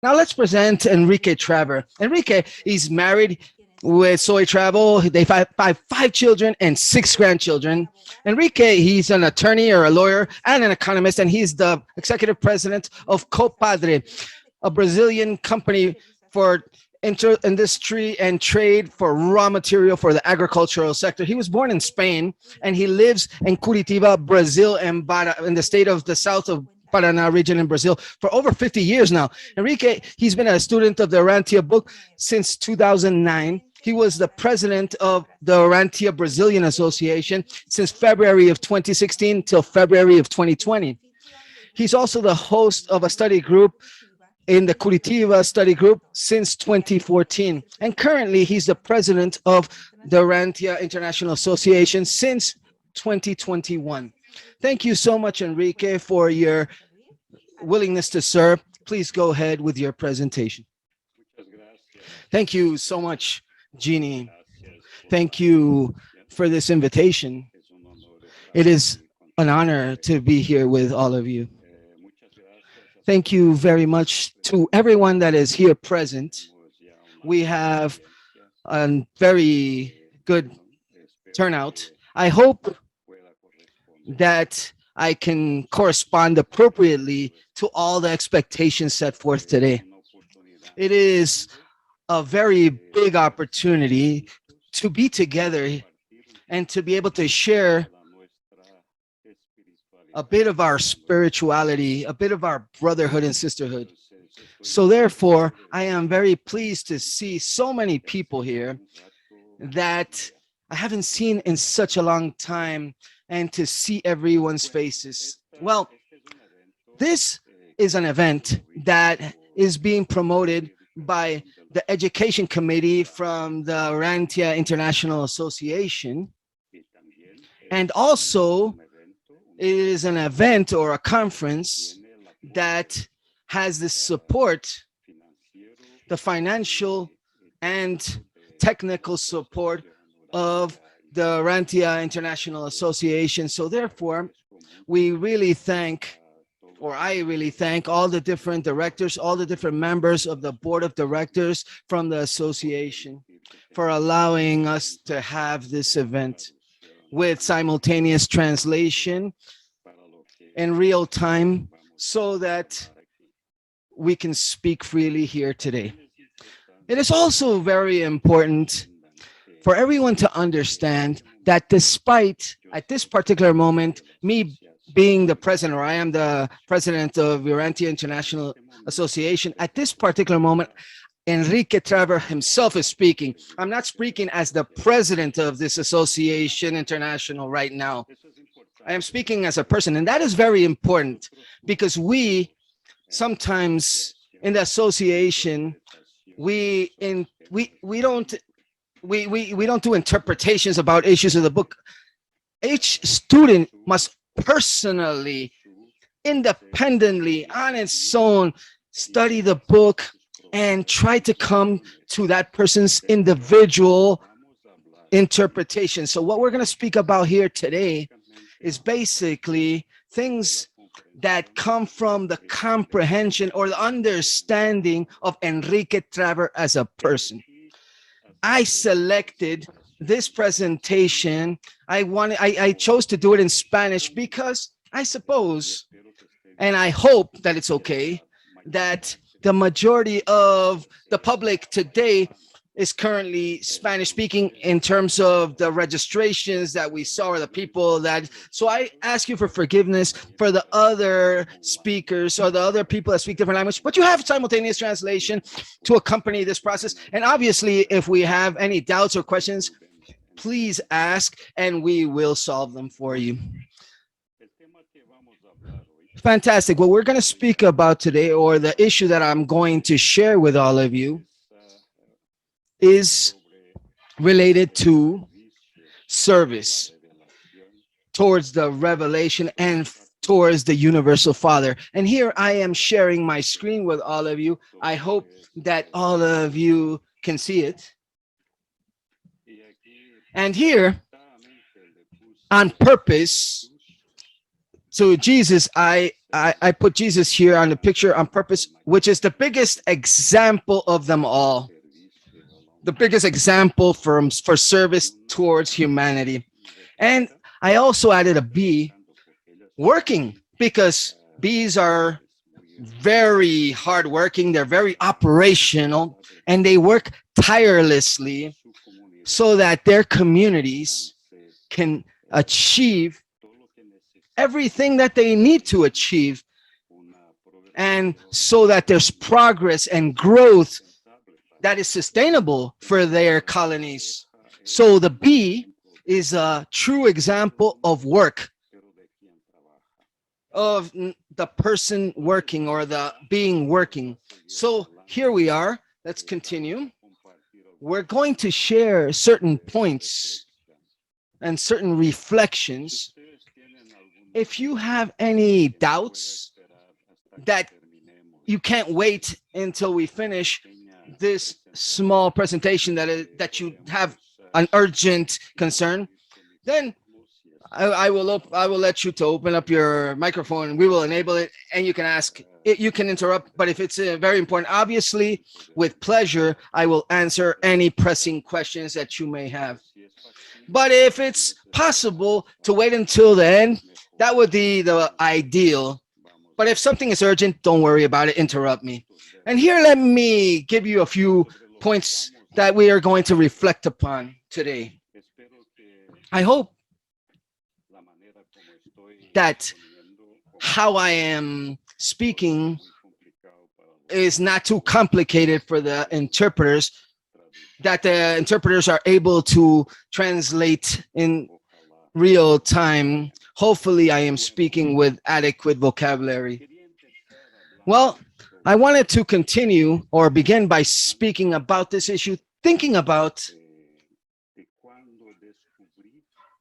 Now let's present Enrique Traver. Enrique, he's married with Soy Travel. They have five children and six grandchildren. Enrique, he's an attorney or a lawyer and an economist, and he's the executive president of Copadre, a Brazilian company for industry and trade for raw material for the agricultural sector. He was born in Spain and he lives in Curitiba, Brazil, and in the state of the south of Paraná region in Brazil for over 50 years now. Enrique, he's been a student of the Urantia book since 2009. He was the president of the Urantia Brazilian Association since February of 2016 till February of 2020. He's also the host of a study group in the Curitiba study group since 2014. And currently, he's the president of the Urantia International Association since 2021. Thank you so much, Enrique, for your willingness to serve. Please go ahead with your presentation. Thank you so much, Jeannie. Thank you for this invitation. It is an honor to be here with all of you. Thank you very much to everyone that is here present. We have a very good turnout. I hope that I can correspond appropriately to all the expectations set forth today. It is a very big opportunity to be together and to be able to share a bit of our spirituality, a bit of our brotherhood and sisterhood. So therefore, I am very pleased to see so many people here that I haven't seen in such a long time and to see everyone's faces. Well, this is an event that is being promoted by the Education Committee from the Urantia International Association. And also, it is an event or a conference that has the support, the financial and technical support of the Urantia International Association. So therefore, we really thank, or I really thank all the different directors, all the different members of the board of directors from the association for allowing us to have this event with simultaneous translation in real time so that we can speak freely here today. It is also very important for everyone to understand that despite at this particular moment, me being the president, or I am the president of Urantia International Association, at this particular moment, Enrique Traver himself is speaking. I'm not speaking as the president of this association international right now. I am speaking as a person, and that is very important because we sometimes in the association we don't do interpretations about issues of the book. Each student must personally, independently, on its own, study the book and try to come to that person's individual interpretation. So what we're going to speak about here today is basically things that come from the comprehension or the understanding of Enrique Traver as a person. I selected this presentation. I chose to do it in Spanish because I suppose, and I hope that it's okay, that the majority of the public today is currently Spanish speaking in terms of the registrations that we saw or the people that, so I ask you for forgiveness for the other speakers or the other people that speak different language, but you have simultaneous translation to accompany this process. And obviously, if we have any doubts or questions, please ask and we will solve them for you. Fantastic. What we're going to speak about today, or the issue that I'm going to share with all of you, is related to service towards the revelation and towards the universal Father. And here I am sharing my screen with all of you. I hope that all of you can see it. And here, on purpose, to Jesus, I I put Jesus here on the picture on purpose, which is the biggest example of them all, the biggest example for service towards humanity. And I also added a B, working, because bees are very hardworking, they're very operational, and they work tirelessly so that their communities can achieve everything that they need to achieve, and so that there's progress and growth that is sustainable for their colonies. So the bee is a true example of work, of the person working or the being working. So here we are. Let's continue. We're going to share certain points and certain reflections. If you have any doubts that you can't wait until we finish this small presentation, that you have an urgent concern, then I will let you to open up your microphone. We will enable it, and you can ask. You can interrupt, but if it's very important, obviously, with pleasure, I will answer any pressing questions that you may have. But if it's possible to wait until the end, that would be the ideal. But if something is urgent, don't worry about it. Interrupt me. And here, let me give you a few points that we are going to reflect upon today. I hope that how I am speaking is not too complicated for the interpreters, that the interpreters are able to translate in real time. Hopefully, I am speaking with adequate vocabulary. Well, I wanted to continue or begin by speaking about this issue, thinking about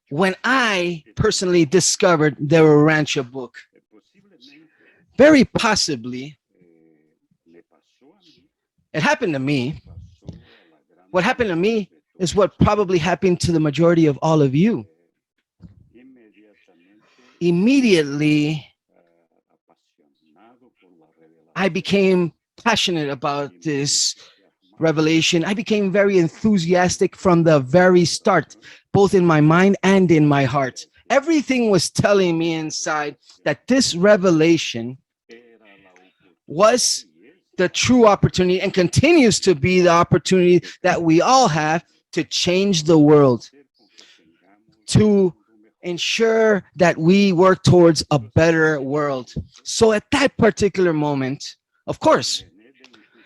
when I personally discovered the Urantia book. Very possibly, it happened to me. What happened to me is what probably happened to the majority of all of you. Immediately, I became passionate about this revelation. I became very enthusiastic from the very start, both in my mind and in my heart. Everything was telling me inside that this revelation was the true opportunity and continues to be the opportunity that we all have to change the world, to ensure that we work towards a better world. So at that particular moment, of course,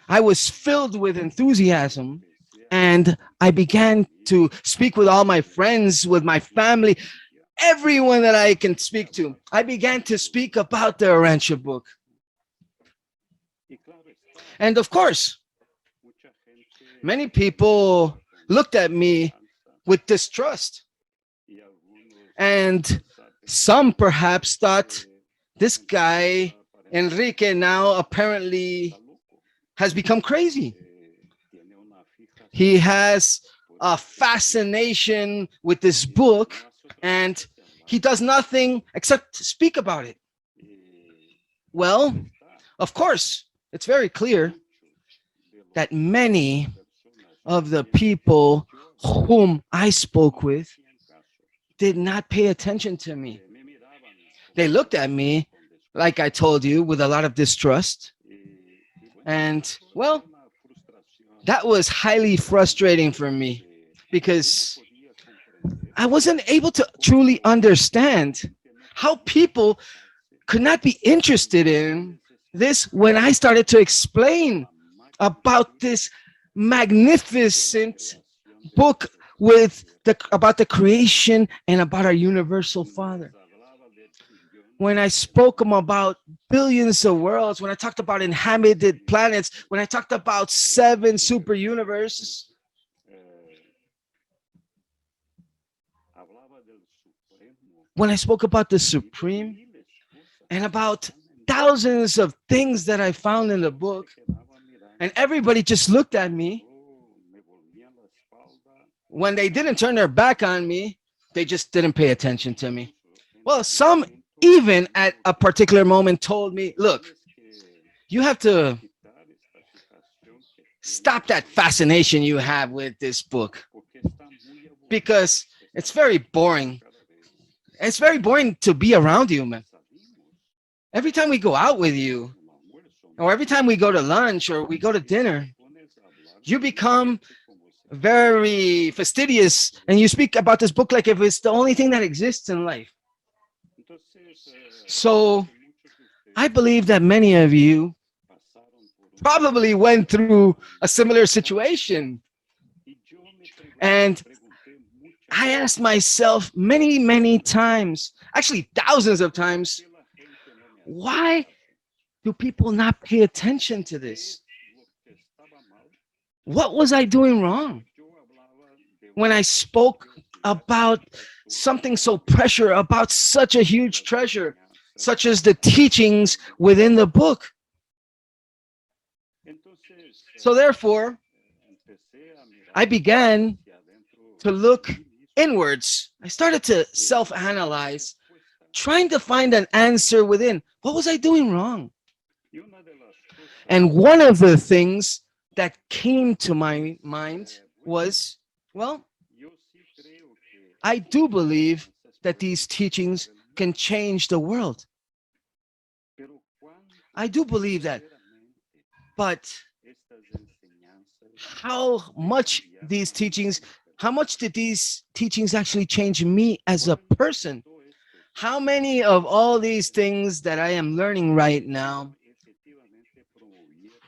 I was filled with enthusiasm, and I began to speak with all my friends, with my family, everyone that I can speak to. I began to speak about the Urantia book. And of course, many people looked at me with distrust. And some perhaps thought, this guy, Enrique, now apparently has become crazy. He has a fascination with this book, and he does nothing except speak about it. Well, of course, it's very clear that many of the people whom I spoke with did not pay attention to me. They looked at me, like I told you, with a lot of distrust. And, well, that was highly frustrating for me, because I wasn't able to truly understand how people could not be interested in this when I started to explain about this magnificent book about the creation and about our universal Father. When I spoke about billions of worlds, when I talked about inhabited planets, when I talked about 7 super universes, when I spoke about the Supreme and about thousands of things that I found in the book, and everybody just looked at me. When they didn't turn their back on me, they just didn't pay attention to me. Well, some even at a particular moment told me, look, you have to stop that fascination you have with this book because it's very boring. It's very boring to be around you, man. Every time we go out with you, or every time we go to lunch or we go to dinner, you become very fastidious and you speak about this book like if it's the only thing that exists in life. So I believe that many of you probably went through a similar situation. And I asked myself many, many times, actually thousands of times, why do people not pay attention to this? What was I doing wrong when I spoke about something so precious, about such a huge treasure, such as the teachings within the book? So therefore, I began to look inwards. I started to self-analyze, trying to find an answer within. What was I doing wrong? And one of the things that came to my mind was, well, I do believe that these teachings can change the world. I do believe that. But how much did these teachings actually change me as a person? How many of all these things that I am learning right now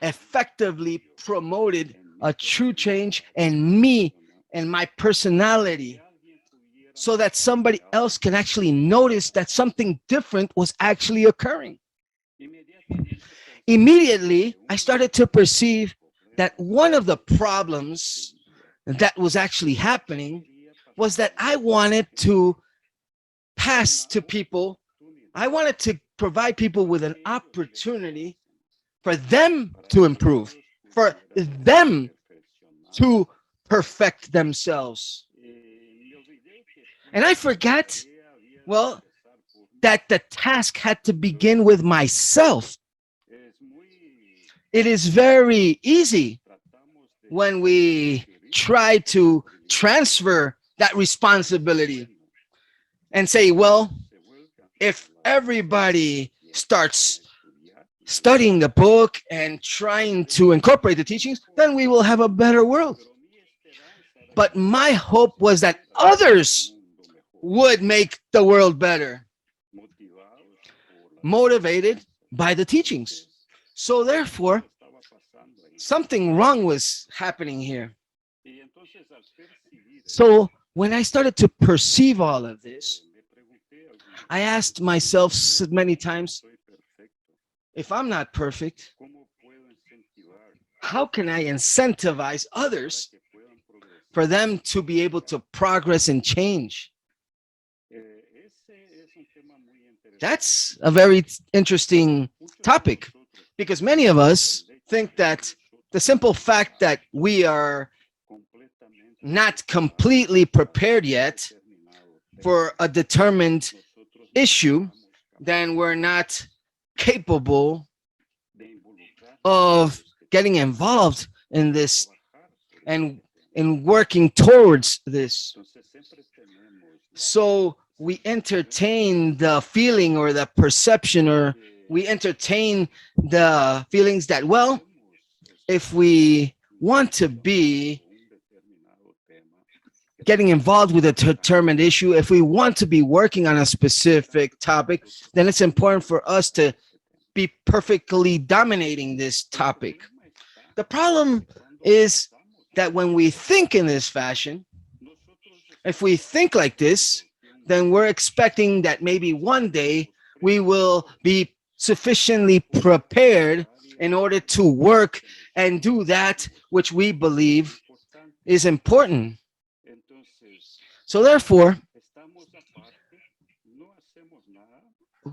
effectively promoted a true change in me and my personality so that somebody else can actually notice that something different was actually occurring? Immediately, I started to perceive that one of the problems that was actually happening was that I wanted to pass to people, I wanted to provide people with an opportunity for them to improve, for them to perfect themselves. And I forgot, well, that the task had to begin with myself. It is very easy when we try to transfer that responsibility and say, well, if everybody starts studying the book and trying to incorporate the teachings, then we will have a better world. But my hope was that others would make the world better, motivated by the teachings. So therefore, something wrong was happening here. So when I started to perceive all of this, I asked myself many times, if I'm not perfect, how can I incentivize others for them to be able to progress and change? That's a very interesting topic because many of us think that the simple fact that we are not completely prepared yet for a determined issue, then we're not capable of getting involved in this and in working towards this. So we entertain the feeling or the perception, or we entertain the feelings that, well, if we want to be getting involved with a determined issue, if we want to be working on a specific topic, then it's important for us to be perfectly dominating this topic. The problem is that when we think in this fashion, if we think like this, then we're expecting that maybe one day we will be sufficiently prepared in order to work and do that which we believe is important. So therefore,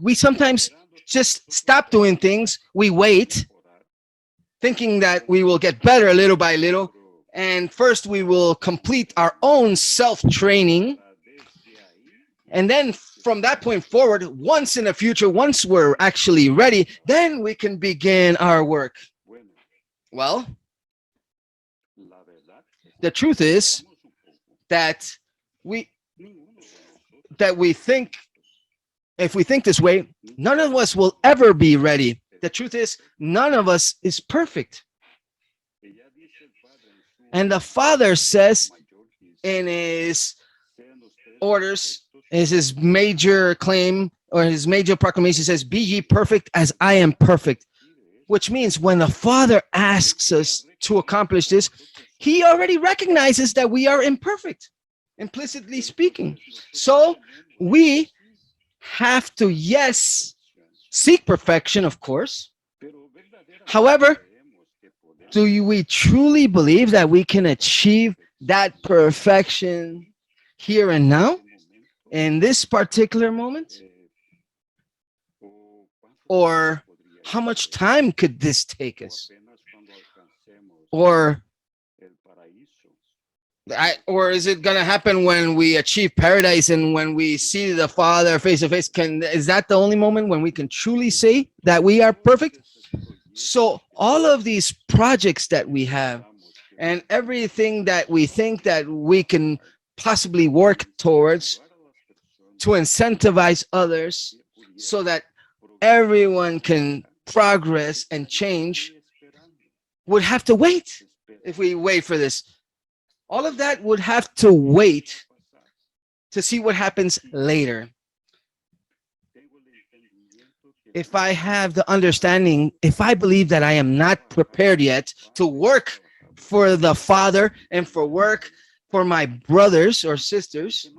we sometimes just stop doing things. We wait, thinking that we will get better little by little. And first we will complete our own self-training. And then from that point forward, once in the future, once we're actually ready, then we can begin our work. Well, the truth is that we we think, if we think this way, none of us will ever be ready. The truth is, none of us is perfect. And the Father says in his orders, is his major claim or his major proclamation, says, "Be ye perfect as I am perfect." Which means when the Father asks us to accomplish this, he already recognizes that we are imperfect, implicitly speaking. So we have to, yes, seek perfection, of course. However, do we truly believe that we can achieve that perfection here and now, in this particular moment? Or how much time could this take us? Or or is it gonna happen when we achieve paradise and when we see the Father face to face? Is that the only moment when we can truly say that we are perfect? So all of these projects that we have and everything that we think that we can possibly work towards to incentivize others so that everyone can progress and change would have to wait. If we wait for this, all of that would have to wait to see what happens later. If I have the understanding, if I believe that I am not prepared yet to work for the Father and for work for my brothers or sisters,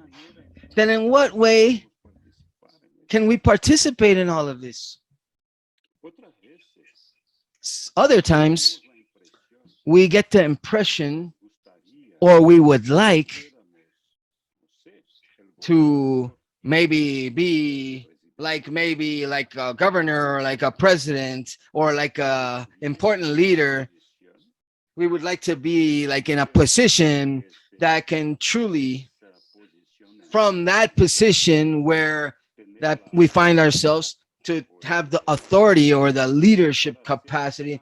then in what way can we participate in all of this? Other times, we get the impression, or we would like to be maybe like a governor or like a president or like a important leader. We would like to be like in a position that can truly, from that position where that we find ourselves, to have the authority or the leadership capacity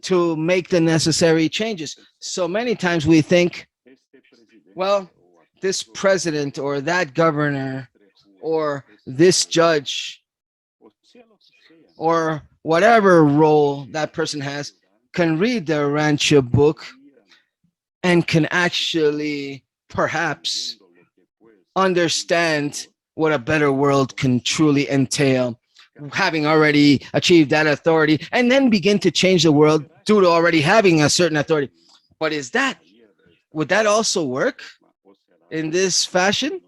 to make the necessary changes. So many times we think, well, this president or that governor or this judge or whatever role that person has can read the Urantia book and can actually perhaps understand what a better world can truly entail, having already achieved that authority, and then begin to change the world due to already having a certain authority. But would that also work in this fashion?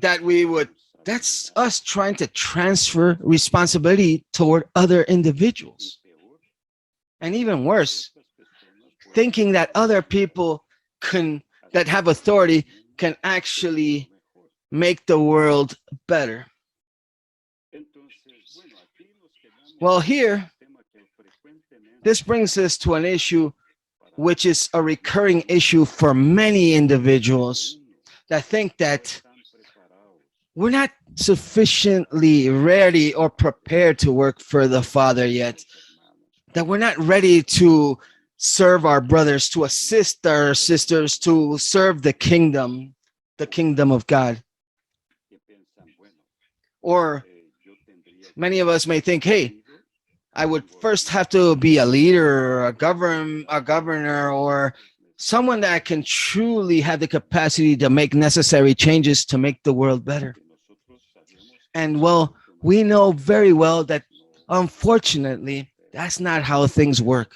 That we would, that's us trying to transfer responsibility toward other individuals. And even worse, thinking that other people can, that have authority, can actually make the world better. Well, here, this brings us to an issue which is a recurring issue for many individuals that think that we're not sufficiently ready or prepared to work for the Father yet, that we're not ready to serve our brothers, to assist our sisters, to serve the kingdom of God. Or many of us may think, hey, I would first have to be a leader or a governor or someone that can truly have the capacity to make necessary changes to make the world better. And well, we know very well that unfortunately, that's not how things work.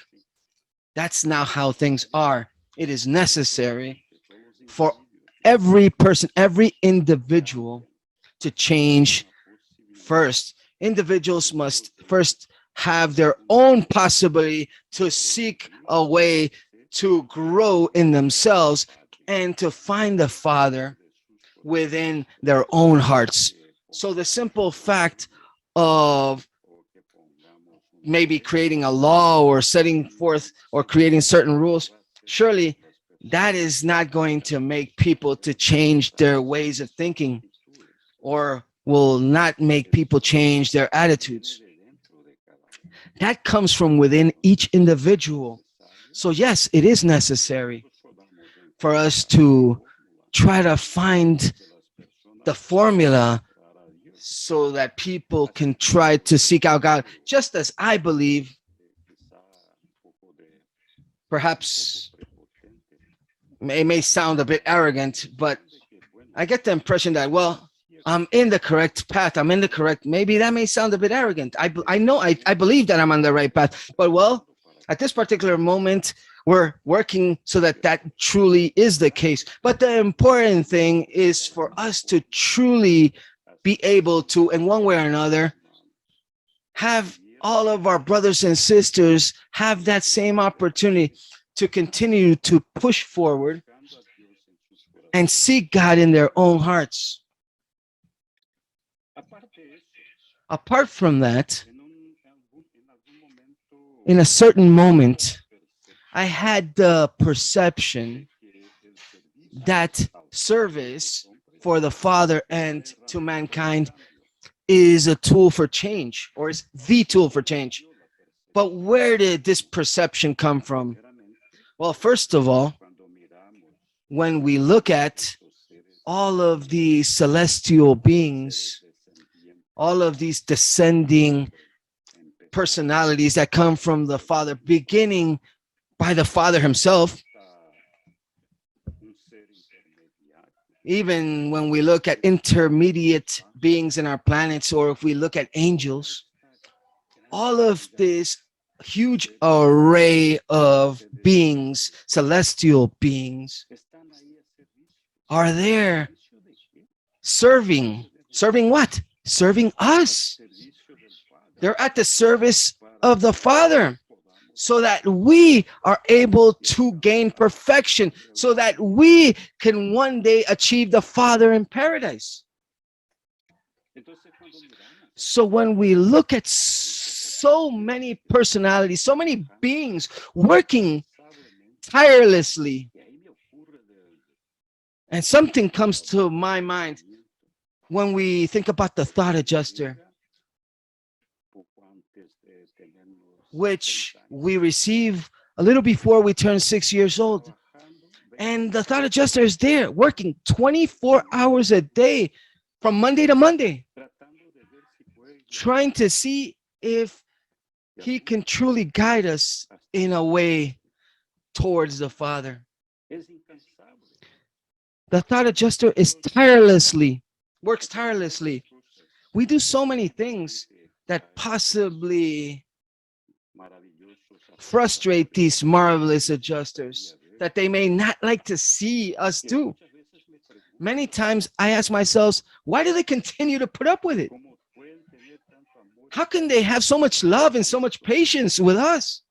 That's not how things are. It is necessary for every person, every individual to change first. Individuals must first have their own possibility to seek a way to grow in themselves and to find the Father within their own hearts. So the simple fact of maybe creating a law or setting forth or creating certain rules, surely that is not going to make people to change their ways of thinking, or will not make people change their attitudes. That comes from within each individual. So yes, it is necessary for us to try to find the formula so that people can try to seek out God. Just as I believe, perhaps it may sound a bit arrogant, but I get the impression that, well, I'm in the correct path. I'm in the correct. Maybe that may sound a bit arrogant. I know I believe that I'm on the right path, but well, at this particular moment, we're working so that that truly is the case. But the important thing is for us to truly be able to, in one way or another, have all of our brothers and sisters have that same opportunity to continue to push forward and seek God in their own hearts. Apart from that, in a certain moment, I had the perception that service for the Father and to mankind is a tool for change, or is the tool for change. But where did this perception come from? Well, first of all, when we look at all of these celestial beings, all of these descending personalities that come from the Father, beginning by the Father himself, even when we look at intermediate beings in our planets, or if we look at angels, all of this huge array of beings, celestial beings, are there serving. Serving what? Serving us. They're at the service of the Father, so that we are able to gain perfection, so that we can one day achieve the Father in paradise. So when we look at so many personalities, so many beings working tirelessly, and something comes to my mind when we think about the thought adjuster, which we receive a little before we turn 6 years old. And the thought adjuster is there working 24 hours a day from Monday to Monday, trying to see if he can truly guide us in a way towards the Father. The thought adjuster is works tirelessly. We do so many things that possibly frustrate these marvelous adjusters, that they may not like to see us do. Many times I ask myself, why do they continue to put up with it? How can they have so much love and so much patience with us?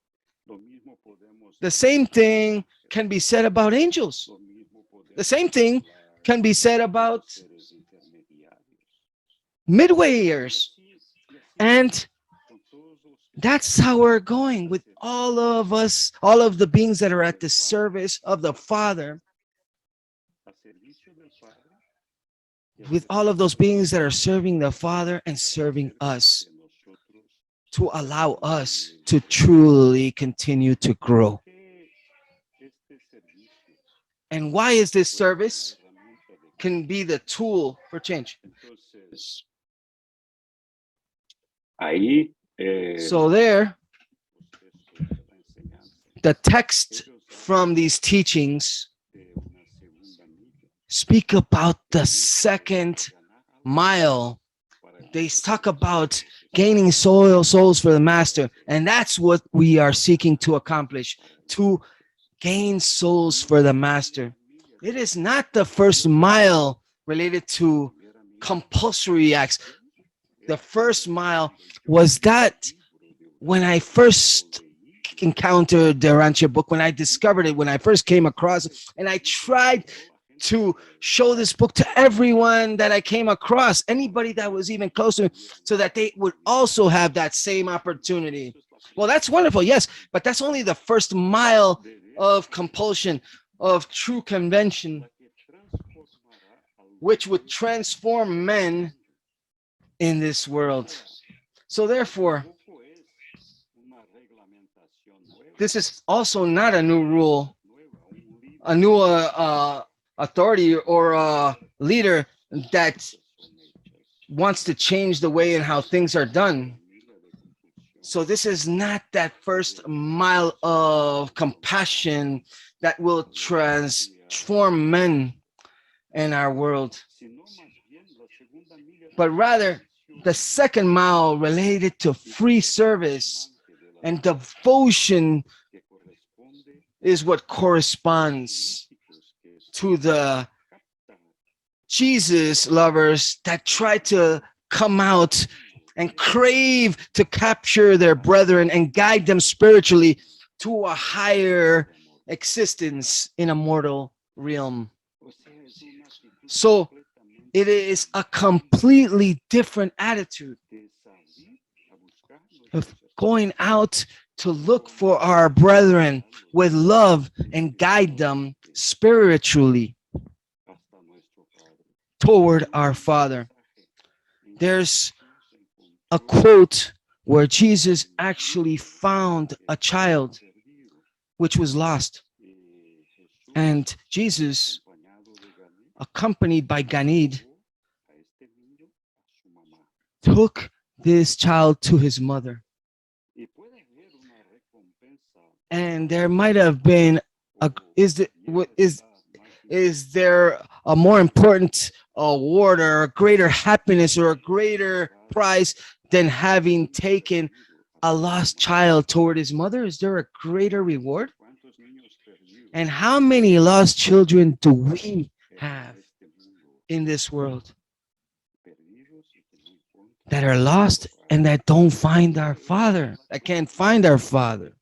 The same thing can be said about angels. The same thing can be said about midwayers. And that's how we're going with all of us, all of the beings that are at the service of the Father, with all of those beings that are serving the Father and serving us, to allow us to truly continue to grow. And why is this service can be the tool for change? So there, the text from these teachings speak about the second mile. They talk about gaining souls for the master, and that's what we are seeking to accomplish, to gain souls for the master. It is not the first mile related to compulsory acts. The first mile was that when I first encountered the Urantia book, when I discovered it, when I first came across it, and I tried to show this book to everyone that I came across, anybody that was even closer, so that they would also have that same opportunity. Well, that's wonderful, yes, but that's only the first mile of compulsion. of true convention, which would transform men in this world. So, therefore, this is also not a new rule, a new authority or leader that wants to change the way and how things are done. So this is not that first mile of compassion that will transform men in our world, but rather the second mile related to free service and devotion is what corresponds to the Jesus lovers that try to come out and crave to capture their brethren and guide them spiritually to a higher existence in a mortal realm. So it is a completely different attitude of going out to look for our brethren with love and guide them spiritually toward our Father. There's a quote where Jesus actually found a child which was lost. And Jesus, accompanied by Ganid, took this child to his mother. And there might have been is there a more important award or a greater happiness or a greater prize than having taken a lost child toward his mother? Is there a greater reward? And how many lost children do we have in this world that are lost and that don't find our Father, that can't find our Father?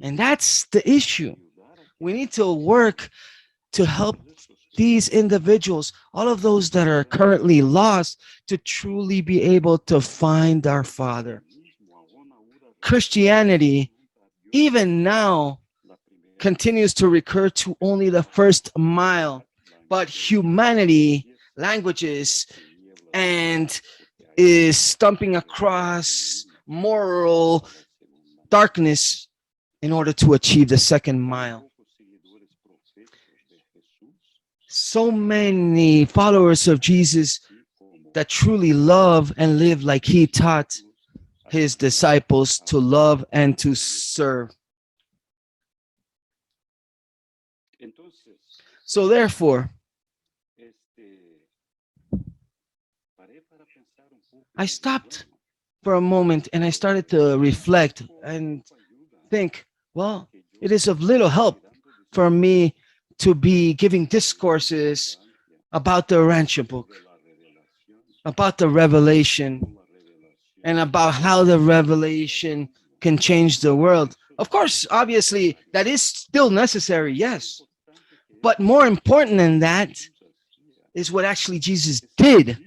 And that's the issue. We need to work to help these individuals, all of those that are currently lost, to truly be able to find our Father. Christianity, even now, continues to recur to only the first mile, but humanity, languages, and is stumping across moral darkness in order to achieve the second mile. So many followers of Jesus that truly love and live like he taught his disciples to love and to serve. So therefore, I stopped for a moment and I started to reflect and think, well, it is of little help for me to be giving discourses about the Urantia book, about the revelation, and about how the revelation can change the world. Of course, obviously, that is still necessary, yes. But more important than that is what actually Jesus did,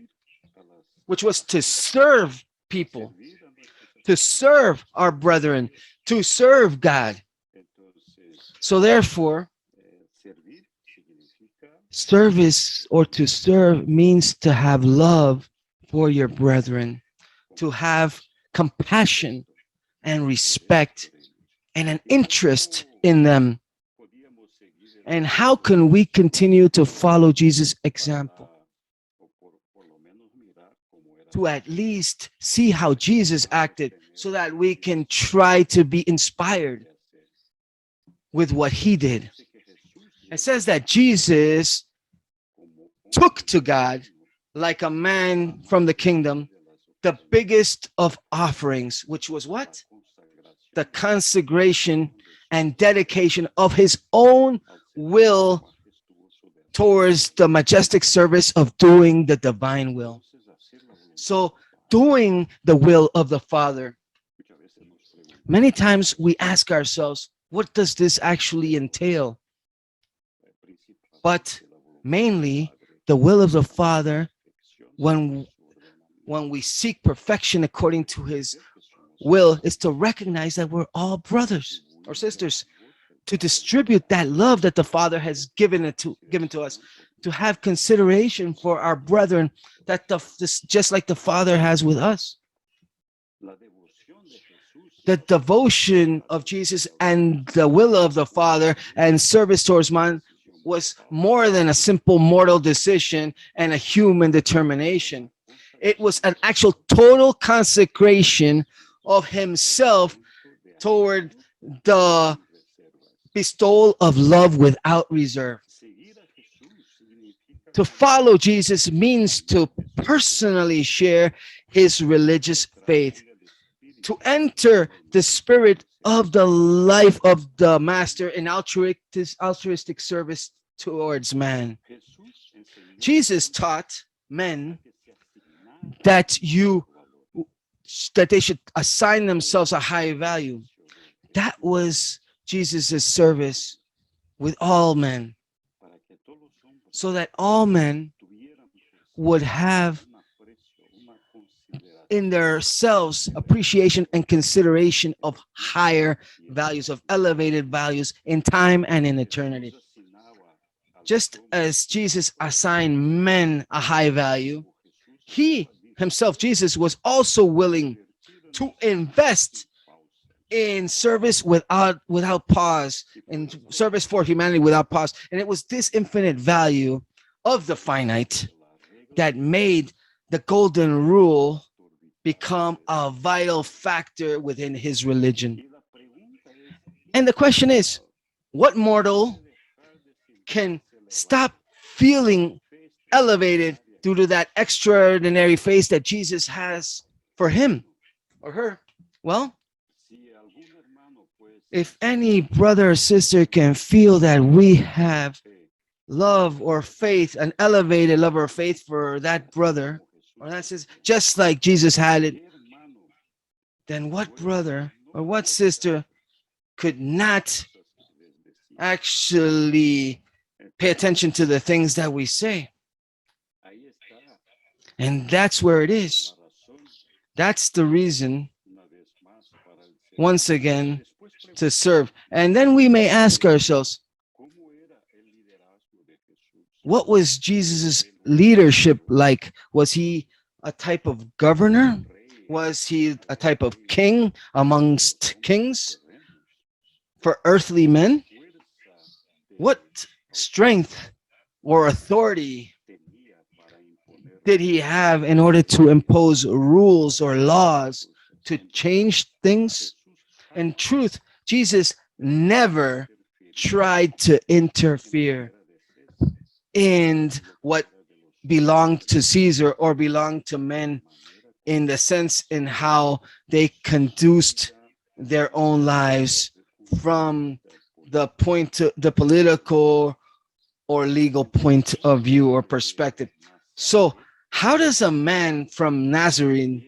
which was to serve people, to serve our brethren, to serve God. So therefore, service or to serve means to have love for your brethren, to have compassion and respect and an interest in them. And how can we continue to follow Jesus' example? To at least see how Jesus acted so that we can try to be inspired with what he did. It says that Jesus took to God like a man from the kingdom the biggest of offerings, which was what? The consecration and dedication of his own will towards the majestic service of doing the divine will. So doing the will of the Father. Many times we ask ourselves, what does this actually entail? But mainly the will of the Father, when we seek perfection according to his will, is to recognize that we're all brothers or sisters. to distribute that love that the Father has given to us, to have consideration for our brethren, that just like the Father has with us. The devotion of Jesus and the will of the Father and service towards man was more than a simple mortal decision and a human determination. It was an actual total consecration of himself toward the bestowal of love without reserve. To follow Jesus means to personally share his religious faith, to enter the spirit of the life of the master in altruistic service towards man. Jesus taught men that they should assign themselves a high value. That was Jesus' service with all men, so that all men would have in themselves appreciation and consideration of higher values, of elevated values in time and in eternity. Just as Jesus assigned men a high value, he himself, Jesus, was also willing to invest in service without pause, in service for humanity without pause. And it was this infinite value of the finite that made the golden rule become a vital factor within his religion. And the question is, what mortal can stop feeling elevated due to that extraordinary face that Jesus has for him or her? Well, if any brother or sister can feel that we have love or faith, an elevated love or faith for that brother or that sister, just like Jesus had it, then what brother or what sister could not actually pay attention to the things that we say? And that's where it is. That's the reason, once again, to serve. And then we may ask ourselves, what was Jesus' leadership like? Was he a type of governor? Was he a type of king amongst kings for earthly men? What strength or authority did he have in order to impose rules or laws to change things? In truth, Jesus never tried to interfere in what belonged to Caesar or belonged to men, in the sense in how they conduced their own lives from the political or legal point of view or perspective. So how does a man from Nazareth,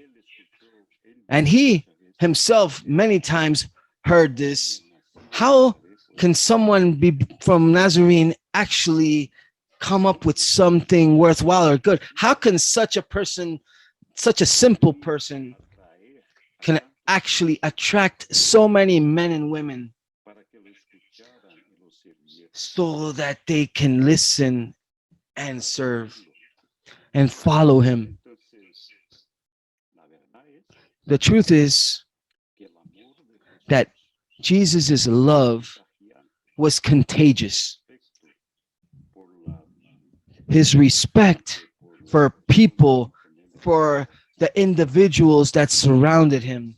and he himself many times heard this, how can someone be from Nazarene actually come up with something worthwhile or good? How can such a person, such a simple person, can actually attract so many men and women so that they can listen and serve and follow him? The truth is that Jesus' love was contagious. His respect for people, for the individuals that surrounded him,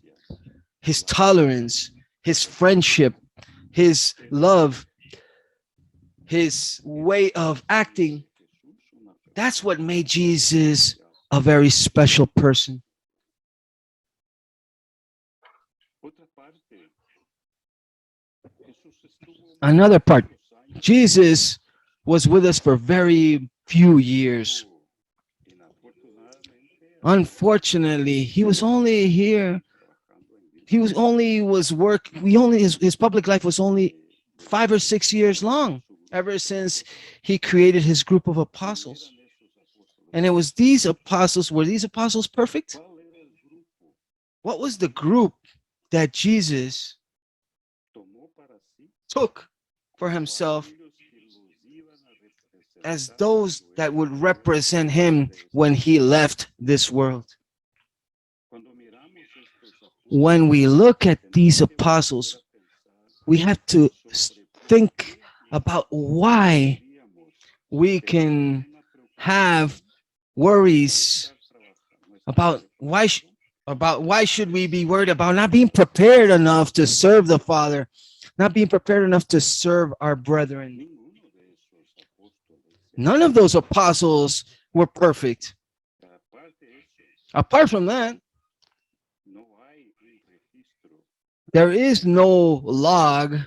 his tolerance, his friendship, his love, his way of acting, that's what made Jesus a very special person. Another part, Jesus was with us for very few years. Unfortunately, he was only here. He was only was work. We only his public life was only 5 or 6 years long, ever since he created his group of apostles. And it was these apostles. Were these apostles perfect? What was the group that Jesus took for himself as those that would represent him when he left this world. When we look at these apostles, we have to think about why we can have worries about why should we be worried about not being prepared enough to serve the Father, not being prepared enough to serve our brethren. None of those apostles were perfect. Apart from that, there is no log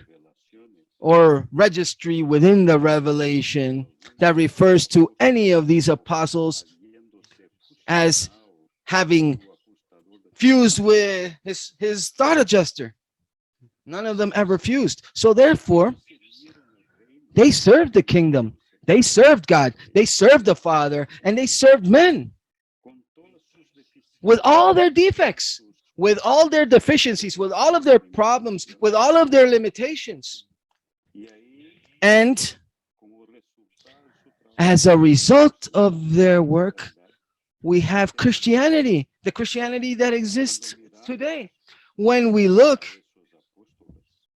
or registry within the revelation that refers to any of these apostles as having fused with his thought adjuster. None of them ever fused. So therefore, they served the kingdom. They served God. They served the Father. And they served men with all their defects, with all their deficiencies, with all of their problems, with all of their limitations. And as a result of their work, we have Christianity, the Christianity that exists today. When we look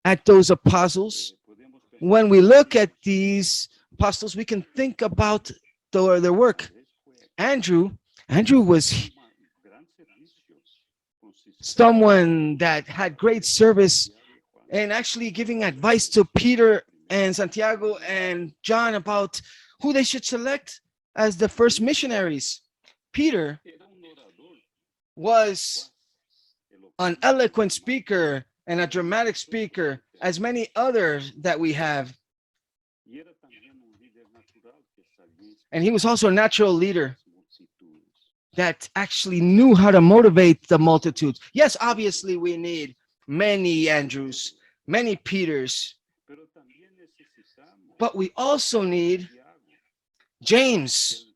at those apostles, when we look at these apostles, we can think about their work. Andrew was someone that had great service and actually giving advice to Peter and Santiago and John about who they should select as the first missionaries. Peter was an eloquent speaker and a dramatic speaker, as many others that we have. And he was also a natural leader that actually knew how to motivate the multitudes. Yes, obviously we need many Andrews, many Peters, but we also need James.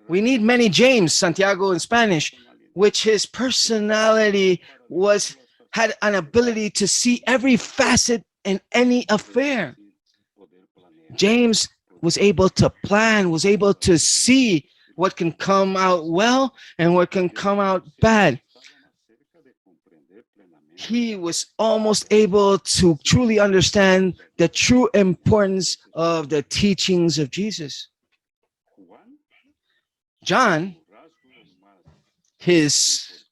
We need many James, Santiago in Spanish, which his personality had an ability to see every facet in any affair. James was able to plan, was able to see what can come out well and what can come out bad. He was almost able to truly understand the true importance of the teachings of Jesus. John, his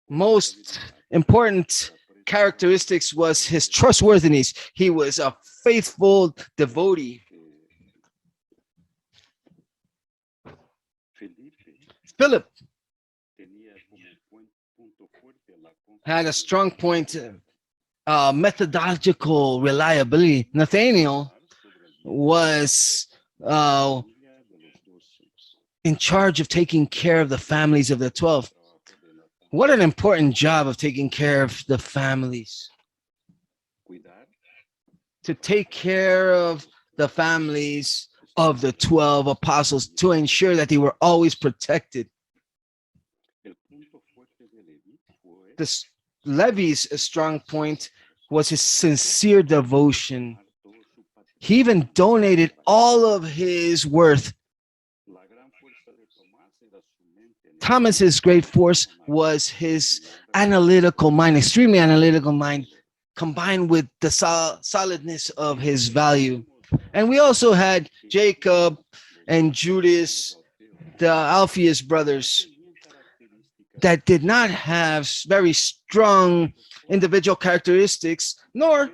most important characteristics was his trustworthiness. He was a faithful devotee. Philip had a strong point, methodological reliability. Nathaniel was in charge of taking care of the families of the 12. What an important job of taking care of the families. To take care of the families of the 12 apostles, to ensure that they were always protected. Levi's strong point was his sincere devotion. He even donated all of his worth. Thomas's great force was his analytical mind, extremely analytical mind, combined with the solidness of his value. And we also had Jacob and Judas, the Alphaeus brothers, that did not have very strong individual characteristics, nor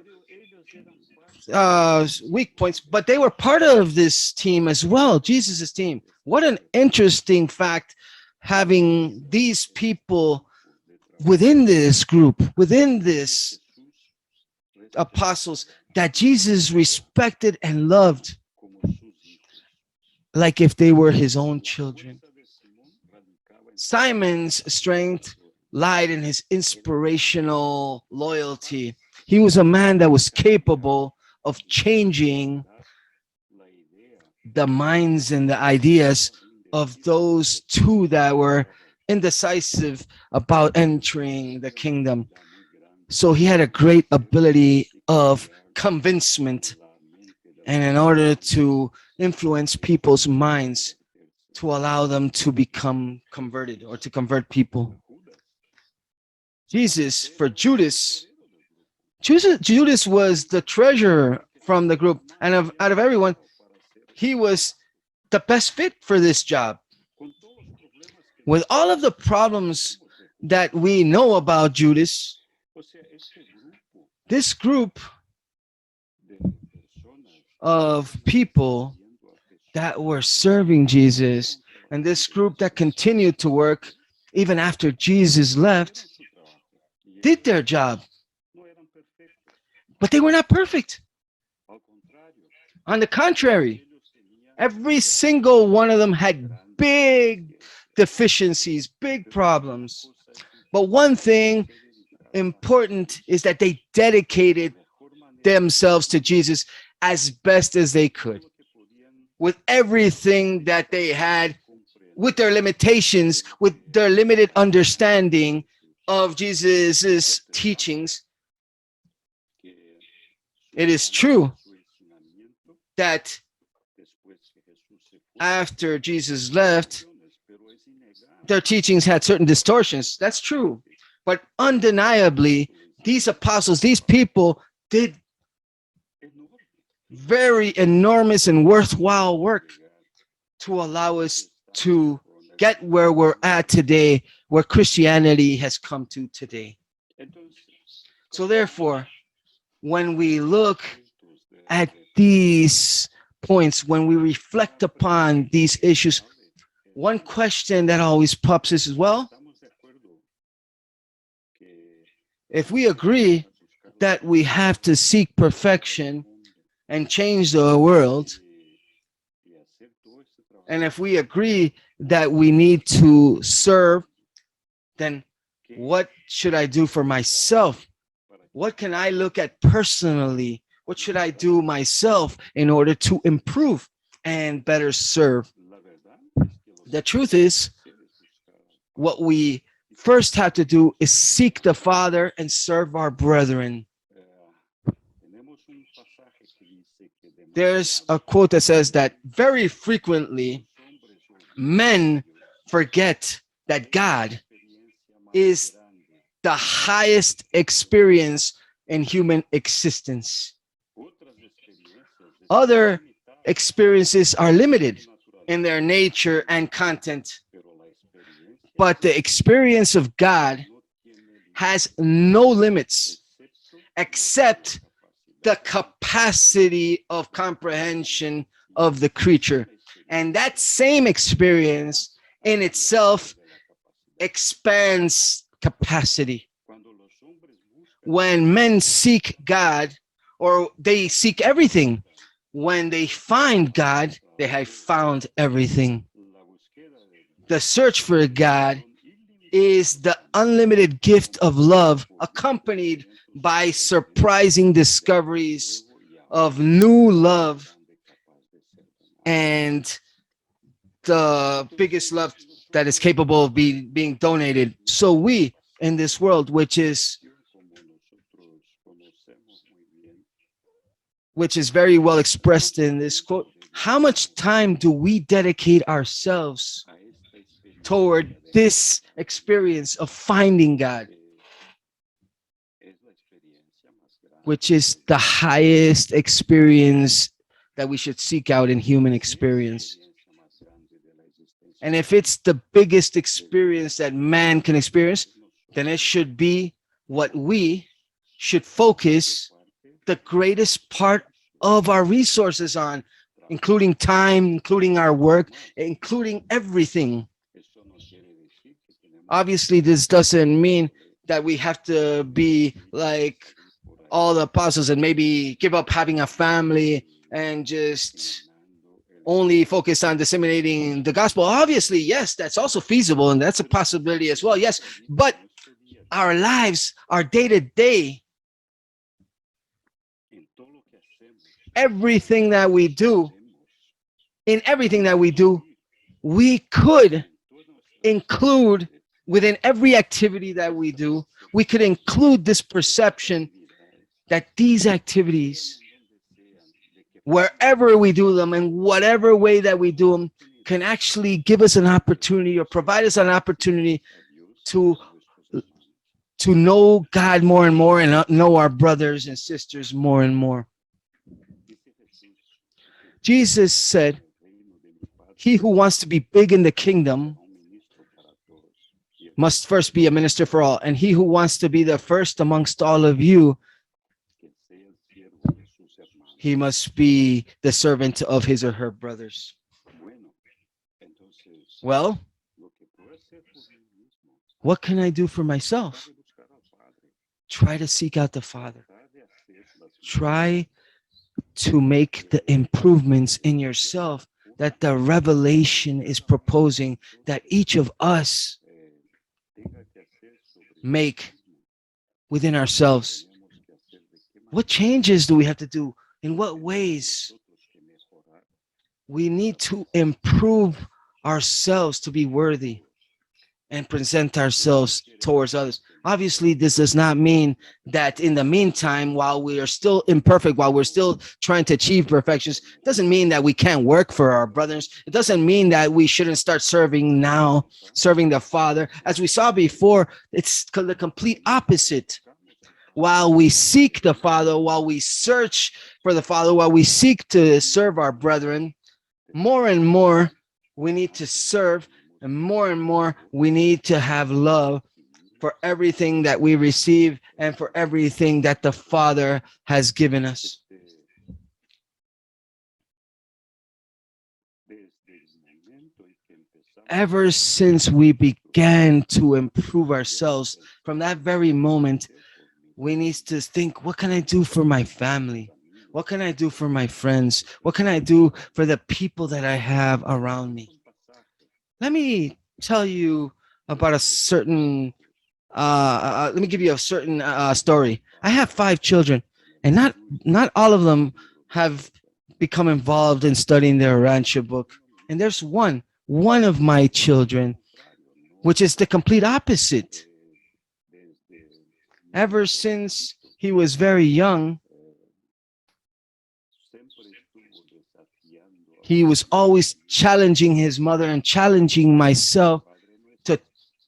weak points, but they were part of this team as well, Jesus' team. What an interesting fact, having these people within this group, within this apostles that Jesus respected and loved like if they were his own children. Simon's strength lied in his inspirational loyalty. He was a man that was capable of changing the minds and the ideas of those two that were indecisive about entering the kingdom. So he had a great ability of convincement, and in order to influence people's minds to allow them to become converted or to convert people. Jesus, for Judas, Judas was the treasurer from the group, and out of everyone, he was the best fit for this job. With all of the problems that we know about Judas, this group of people that were serving Jesus, and this group that continued to work even after Jesus left, did their job, but they were not perfect. On the contrary, every single one of them had big deficiencies, big problems. But one thing important is that they dedicated themselves to Jesus as best as they could, with everything that they had, with their limitations, with their limited understanding of Jesus's teachings. It is true that after Jesus left, their teachings had certain distortions. That's true. But undeniably, these apostles, these people did very enormous and worthwhile work to allow us to get where we're at today, where Christianity has come to today. So therefore, when we look at these points, when we reflect upon these issues, one question that always pops is, well, if we agree that we have to seek perfection and change the world, and if we agree that we need to serve, then what should I do for myself? What can I look at personally? What should I do myself in order to improve and better serve? The truth is, what we first have to do is seek the Father and serve our brethren. There's a quote that says that very frequently men forget that God is the highest experience in human existence. Other experiences are limited in their nature and content, but the experience of God has no limits except the capacity of comprehension of the creature. And that same experience in itself expands capacity. When men seek God, or they seek everything, when they find God, they have found everything. The search for God is the unlimited gift of love, accompanied by surprising discoveries of new love and the biggest love that is capable of being donated. So we in this world, which is very well expressed in this quote, how much time do we dedicate ourselves toward this experience of finding God, which is the highest experience that we should seek out in human experience? And if it's the biggest experience that man can experience, then it should be what we should focus the greatest part of our resources on, including time, including our work, including everything. Obviously, this doesn't mean that we have to be like all the apostles and maybe give up having a family and just only focus on disseminating the gospel. Obviously, yes, that's also feasible and that's a possibility as well. Yes, but our lives, our day to day, everything that we do, in everything that we do, we could include within every activity that we do, we could include this perception that these activities, wherever we do them and whatever way that we do them, can actually give us an opportunity or provide us an opportunity to know God more and more and know our brothers and sisters more and more. Jesus said, "He who wants to be big in the kingdom must first be a minister for all, and he who wants to be the first amongst all of you, he must be the servant of his or her brothers." Well, what can I do for myself? Try to seek out the Father. Try to make the improvements in yourself that the revelation is proposing that each of us make within ourselves. What changes do we have to do? In what ways? We need to improve ourselves to be worthy and present ourselves towards others. Obviously, this does not mean that in the meantime, while we are still imperfect, while we're still trying to achieve perfections, it doesn't mean that we can't work for our brothers. It doesn't mean that we shouldn't start serving now, serving the Father. As we saw before, it's the complete opposite. While we seek the Father, while we search for the Father, while we seek to serve our brethren, more and more we need to serve, and more we need to have love for everything that we receive and for everything that the Father has given us. Ever since we began to improve ourselves, from that very moment, we need to think, what can I do for my family? What can I do for my friends? What can I do for the people that I have around me? Let me tell you about a certain let me give you a certain story. I have 5 children, and not all of them have become involved in studying the Urantia book. And there's one of my children, which is the complete opposite. Ever since he was very young, he was always challenging his mother and challenging myself to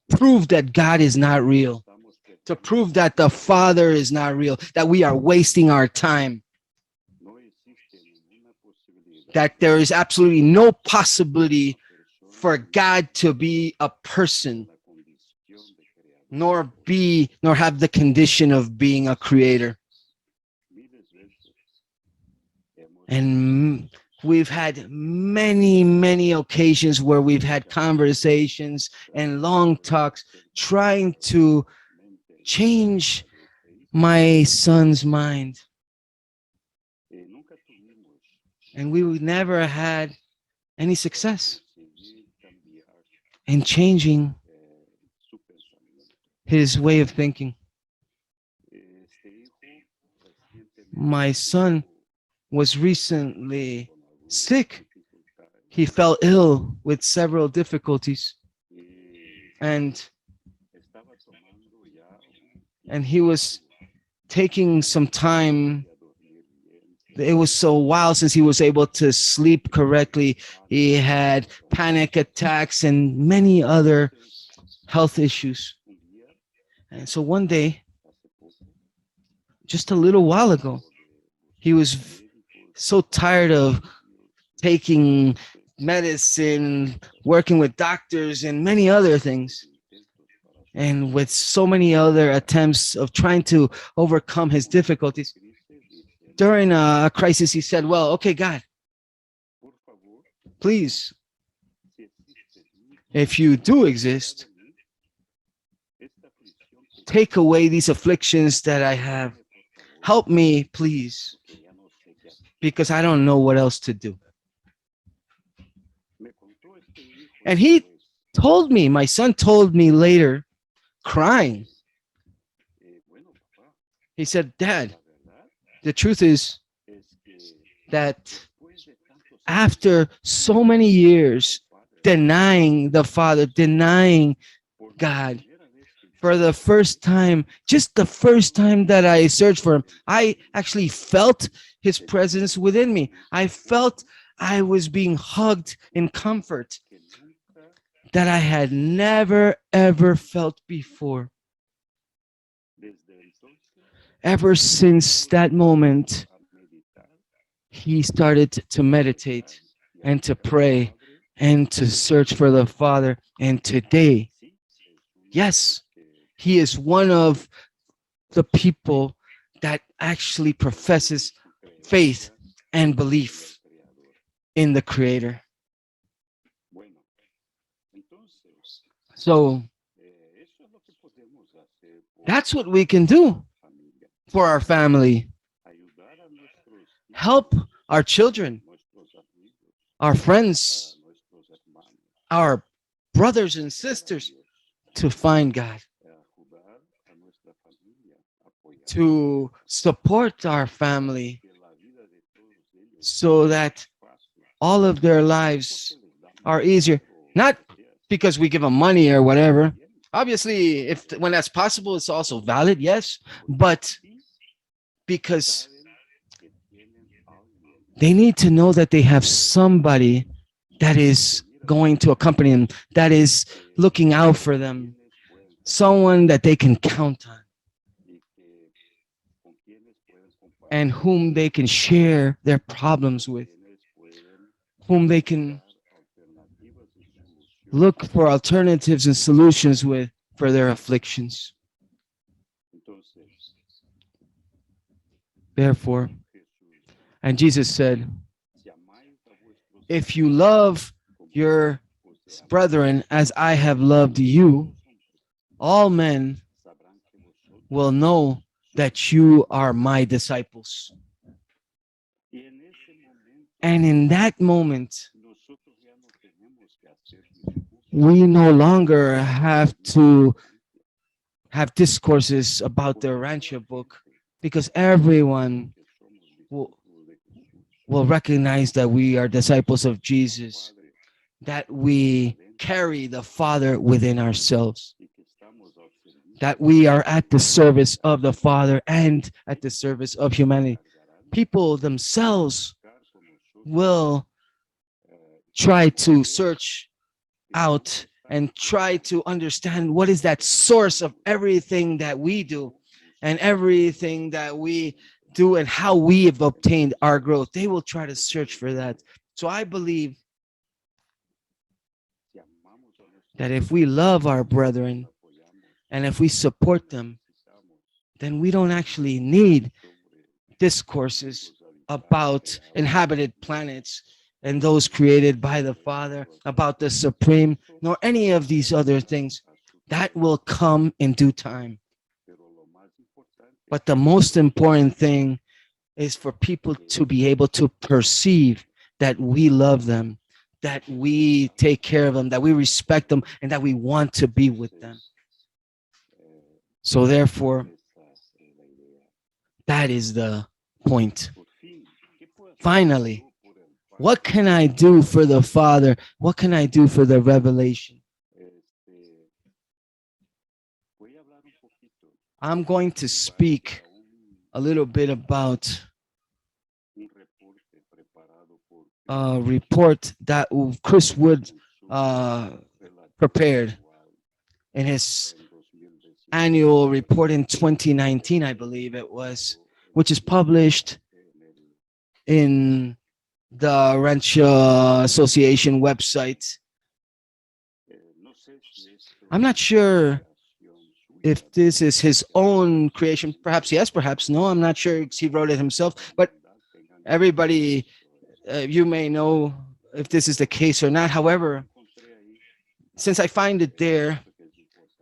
prove that God is not real, to prove that the Father is not real, that we are wasting our time, that there is absolutely no possibility for God to be a person, nor have the condition of being a creator. And we've had many occasions where we've had conversations and long talks trying to change my son's mind. And we never had any success in changing his way of thinking. My son was recently sick. He fell ill with several difficulties, and he was taking some time. It was so while since he was able to sleep correctly. He had panic attacks and many other health issues. And so one day, just a little while ago, he was so tired of taking medicine, working with doctors, and many other things, and with so many other attempts of trying to overcome his difficulties. During a crisis, he said, well, okay, God, please, if you do exist, take away these afflictions that I have. Help me, please, because I don't know what else to do. And he told me, my son told me later, crying, he said, Dad, the truth is that after so many years denying the Father, denying God, For the first time, just the first time that I searched for him, I actually felt his presence within me. I felt I was being hugged in comfort that I had never ever felt before. Ever since that moment, he started to meditate and to pray and to search for the Father. And today, yes, he is one of the people that actually professes faith and belief in the Creator. So that's what we can do for our family. Help our children, our friends, our brothers and sisters to find God, to support our family so that all of their lives are easier. Not because we give them money or whatever. Obviously, if when that's possible, it's also valid, yes, but because they need to know that they have somebody that is going to accompany them, that is looking out for them, someone that they can count on, and whom they can share their problems with, whom they can look for alternatives and solutions with for their afflictions. Therefore, and Jesus said, if you love your brethren as I have loved you, all men will know that you are my disciples. And in that moment, we no longer have to have discourses about the Urantia book because everyone will, will recognize that we are disciples of Jesus, that we carry the Father within ourselves, that we are at the service of the Father and at the service of humanity. People themselves will try to search out and try to understand what is that source of everything that we do and everything that we do and how we have obtained our growth. They will try to search for that. So I believe that if we love our brethren and if we support them, then we don't actually need discourses about inhabited planets and those created by the Father, about the Supreme, nor any of these other things. That will come in due time. But the most important thing is for people to be able to perceive that we love them, that we take care of them, that we respect them, and that we want to be with them. So, therefore, that is the point. Finally, what can I do for the Father? What can I do for the revelation? I'm going to speak a little bit about a report that Chris Wood prepared in his annual report in 2019, I believe it was, which is published in the Rancho Association website. I'm not sure if this is his own creation. Perhaps yes, perhaps no. I'm not sure he wrote it himself, but everybody, you may know if this is the case or not. However, since I find it there,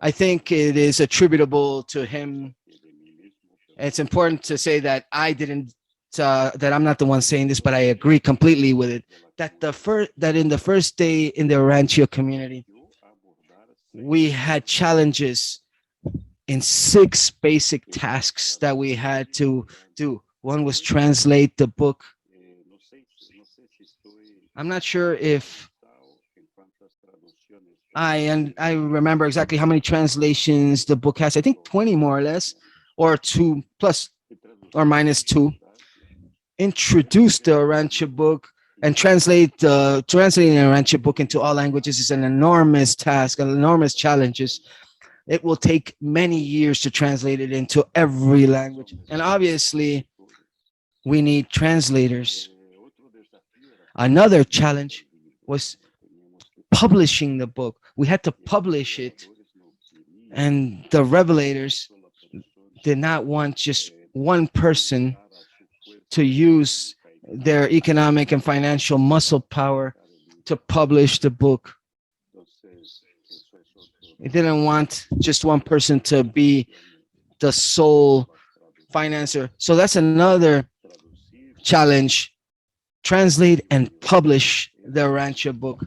I think it is attributable to him. It's important to say that I didn't, that I'm not the one saying this, but I agree completely with it. That in the first day in the Rancho community, we had challenges in 6 basic tasks that we had to do. One was translate the book. I'm not sure if I remember exactly how many translations the book has. I think 20 more or less, or two plus or minus two. Introduce the Urantia book and translating the Urantia book into all languages is an enormous task, an enormous challenges. It will take many years to translate it into every language, and obviously we need translators. Another challenge was publishing the book. We had to publish it, and the revelators did not want just one person to use their economic and financial muscle power to publish the book. It didn't want just one person to be the sole financer. So that's another challenge. Translate and publish the Rancho book.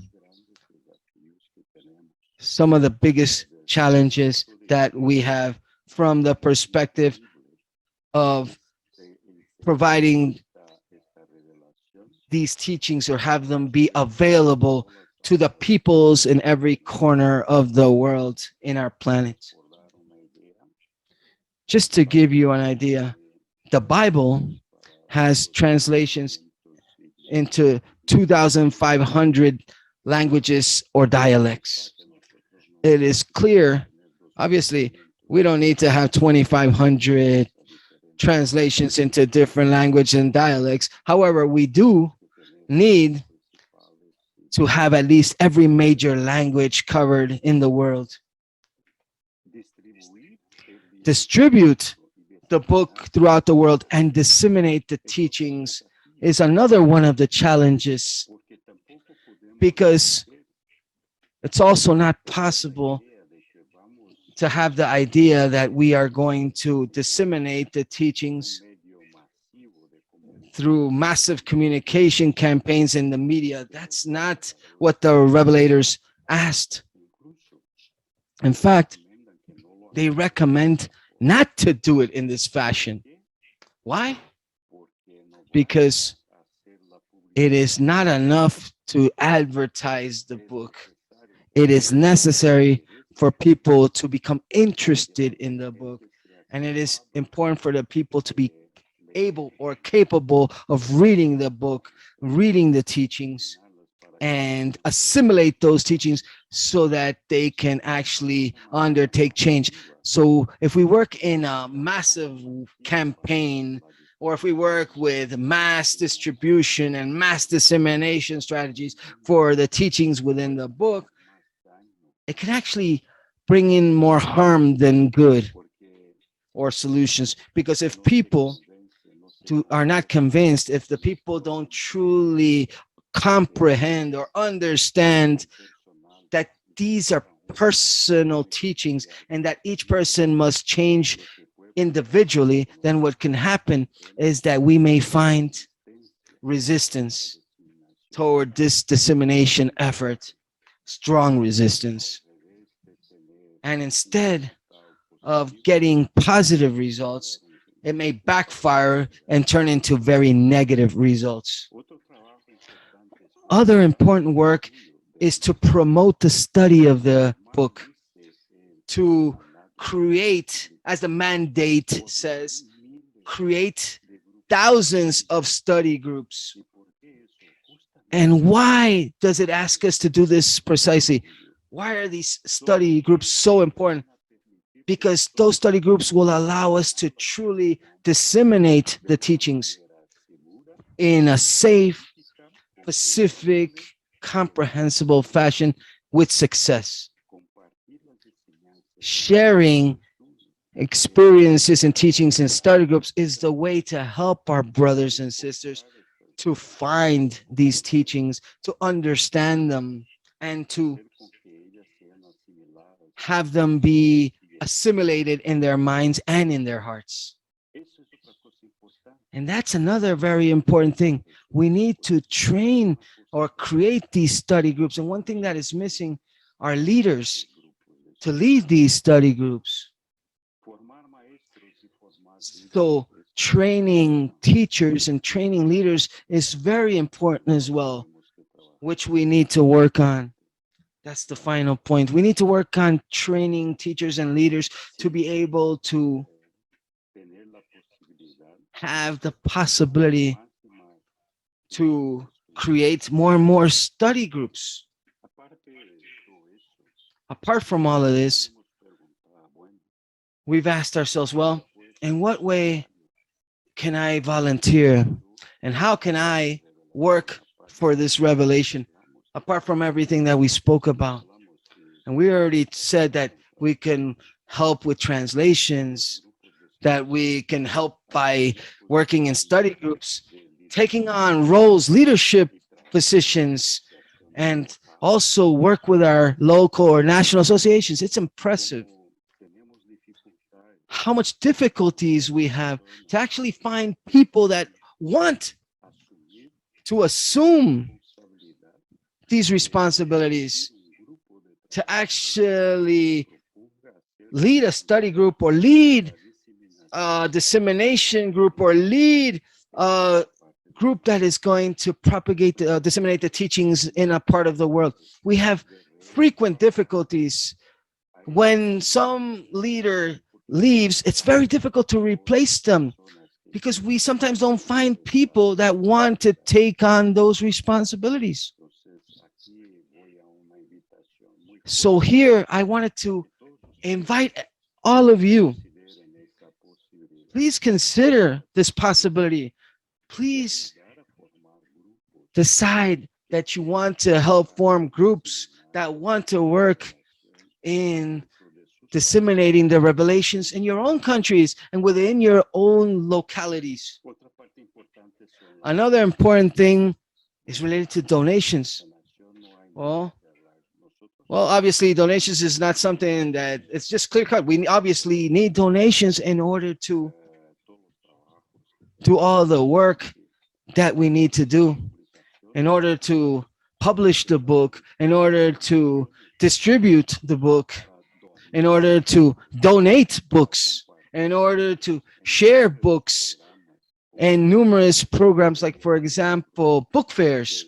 Some of the biggest challenges that we have from the perspective of providing these teachings or have them be available to the peoples in every corner of the world in our planet. Just to give you an idea, the Bible has translations into 2,500 languages or dialects. It is clear, obviously, we don't need to have 2,500 translations into different languages and dialects. However, we do need to have at least every major language covered in the world. Distribute the book throughout the world and disseminate the teachings is another one of the challenges because it's also not possible to have the idea that we are going to disseminate the teachings through massive communication campaigns in the media. That's not what the revelators asked. In fact, they recommend not to do it in this fashion. Why? Because it is not enough to advertise the book. It is necessary for people to become interested in the book. And it is important for the people to be able or capable of reading the book, reading the teachings, and assimilate those teachings so that they can actually undertake change. So if we work in a massive campaign, or if we work with mass distribution and mass dissemination strategies for the teachings within the book, it can actually bring in more harm than good or solutions. Because if people are not convinced, if the people don't truly comprehend or understand that these are personal teachings and that each person must change individually, then what can happen is that we may find resistance toward this dissemination effort, strong resistance. And instead of getting positive results, it may backfire and turn into very negative results. Other important work is to promote the study of the book, to create, as the mandate says, create thousands of study groups. And why does it ask us to do this precisely? Why are these study groups so important? Because those study groups will allow us to truly disseminate the teachings in a safe, specific, comprehensible fashion with success. Sharing experiences and teachings in study groups is the way to help our brothers and sisters to find these teachings, to understand them, and to have them be assimilated in their minds and in their hearts. And that's another very important thing. We need to train or create these study groups. And one thing that is missing are leaders to lead these study groups. So training teachers and training leaders is very important as well, which we need to work on. That's the final point. We need to work on training teachers and leaders to be able to have the possibility to create more and more study groups. Apart from all of this, we've asked ourselves, well, in what way can I volunteer? And how can I work for this revelation? Apart from everything that we spoke about. And we already said that we can help with translations, that we can help by working in study groups, taking on roles, leadership positions, and also work with our local or national associations. It's impressive how much difficulties we have to actually find people that want to assume these responsibilities, to actually lead a study group or lead a dissemination group or lead a group that is going to propagate, disseminate the teachings in a part of the world. We have frequent difficulties. When some leader leaves, it's very difficult to replace them because we sometimes don't find people that want to take on those responsibilities. So here I wanted to invite all of you, please consider this possibility. Please decide that you want to help form groups that want to work in disseminating the revelations in your own countries and within your own localities. Another important thing is related to donations. Well, well, obviously, donations is not something that it's just clear cut. We obviously need donations in order to do all the work that we need to do, in order to publish the book, in order to distribute the book, in order to donate books, in order to share books, and numerous programs like, for example, book fairs,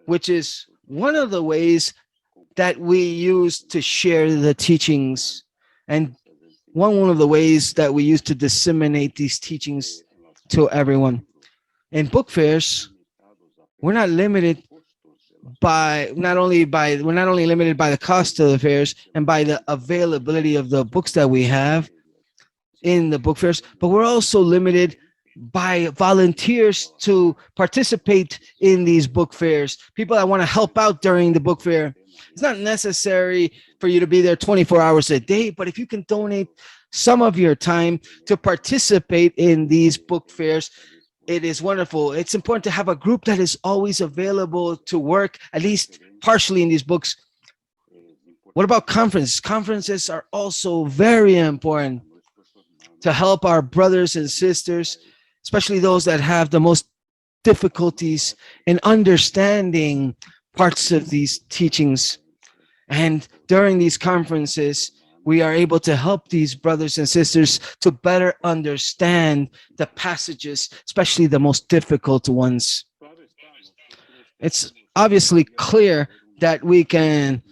which is one of the ways that we use to share the teachings and one of the ways that we use to disseminate these teachings to everyone. In book fairs, we're not limited we're not only limited by the cost of the fairs and by the availability of the books that we have in the book fairs, but we're also limited by volunteers to participate in these book fairs, people that want to help out during the book fair. It's not necessary for you to be there 24 hours a day, but if you can donate some of your time to participate in these book fairs, it is wonderful. It's important to have a group that is always available to work, at least partially, in these books. What about conferences? Conferences are also very important to help our brothers and sisters, especially those that have the most difficulties in understanding parts of these teachings. And during these conferences, we are able to help these brothers and sisters to better understand the passages, especially the most difficult ones. It's obviously clear that we can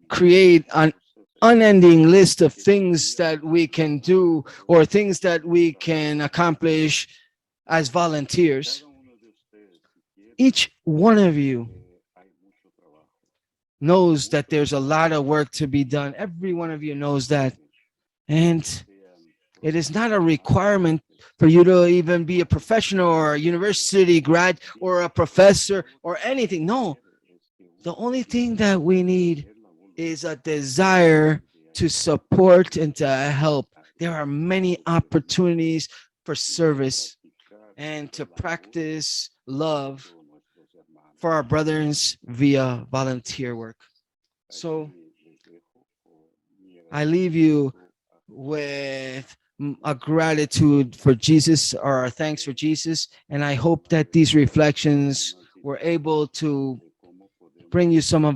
create an unending list of things that we can do or things that we can accomplish as volunteers. Each one of you knows that there's a lot of work to be done. Every one of you knows that. And it is not a requirement for you to even be a professional or a university grad or a professor or anything. No, the only thing that we need is a desire to support and to help. There are many opportunities for service and to practice love for our brothers via volunteer work. So I leave you with a gratitude for Jesus or our thanks for Jesus. And I hope that these reflections were able to bring you some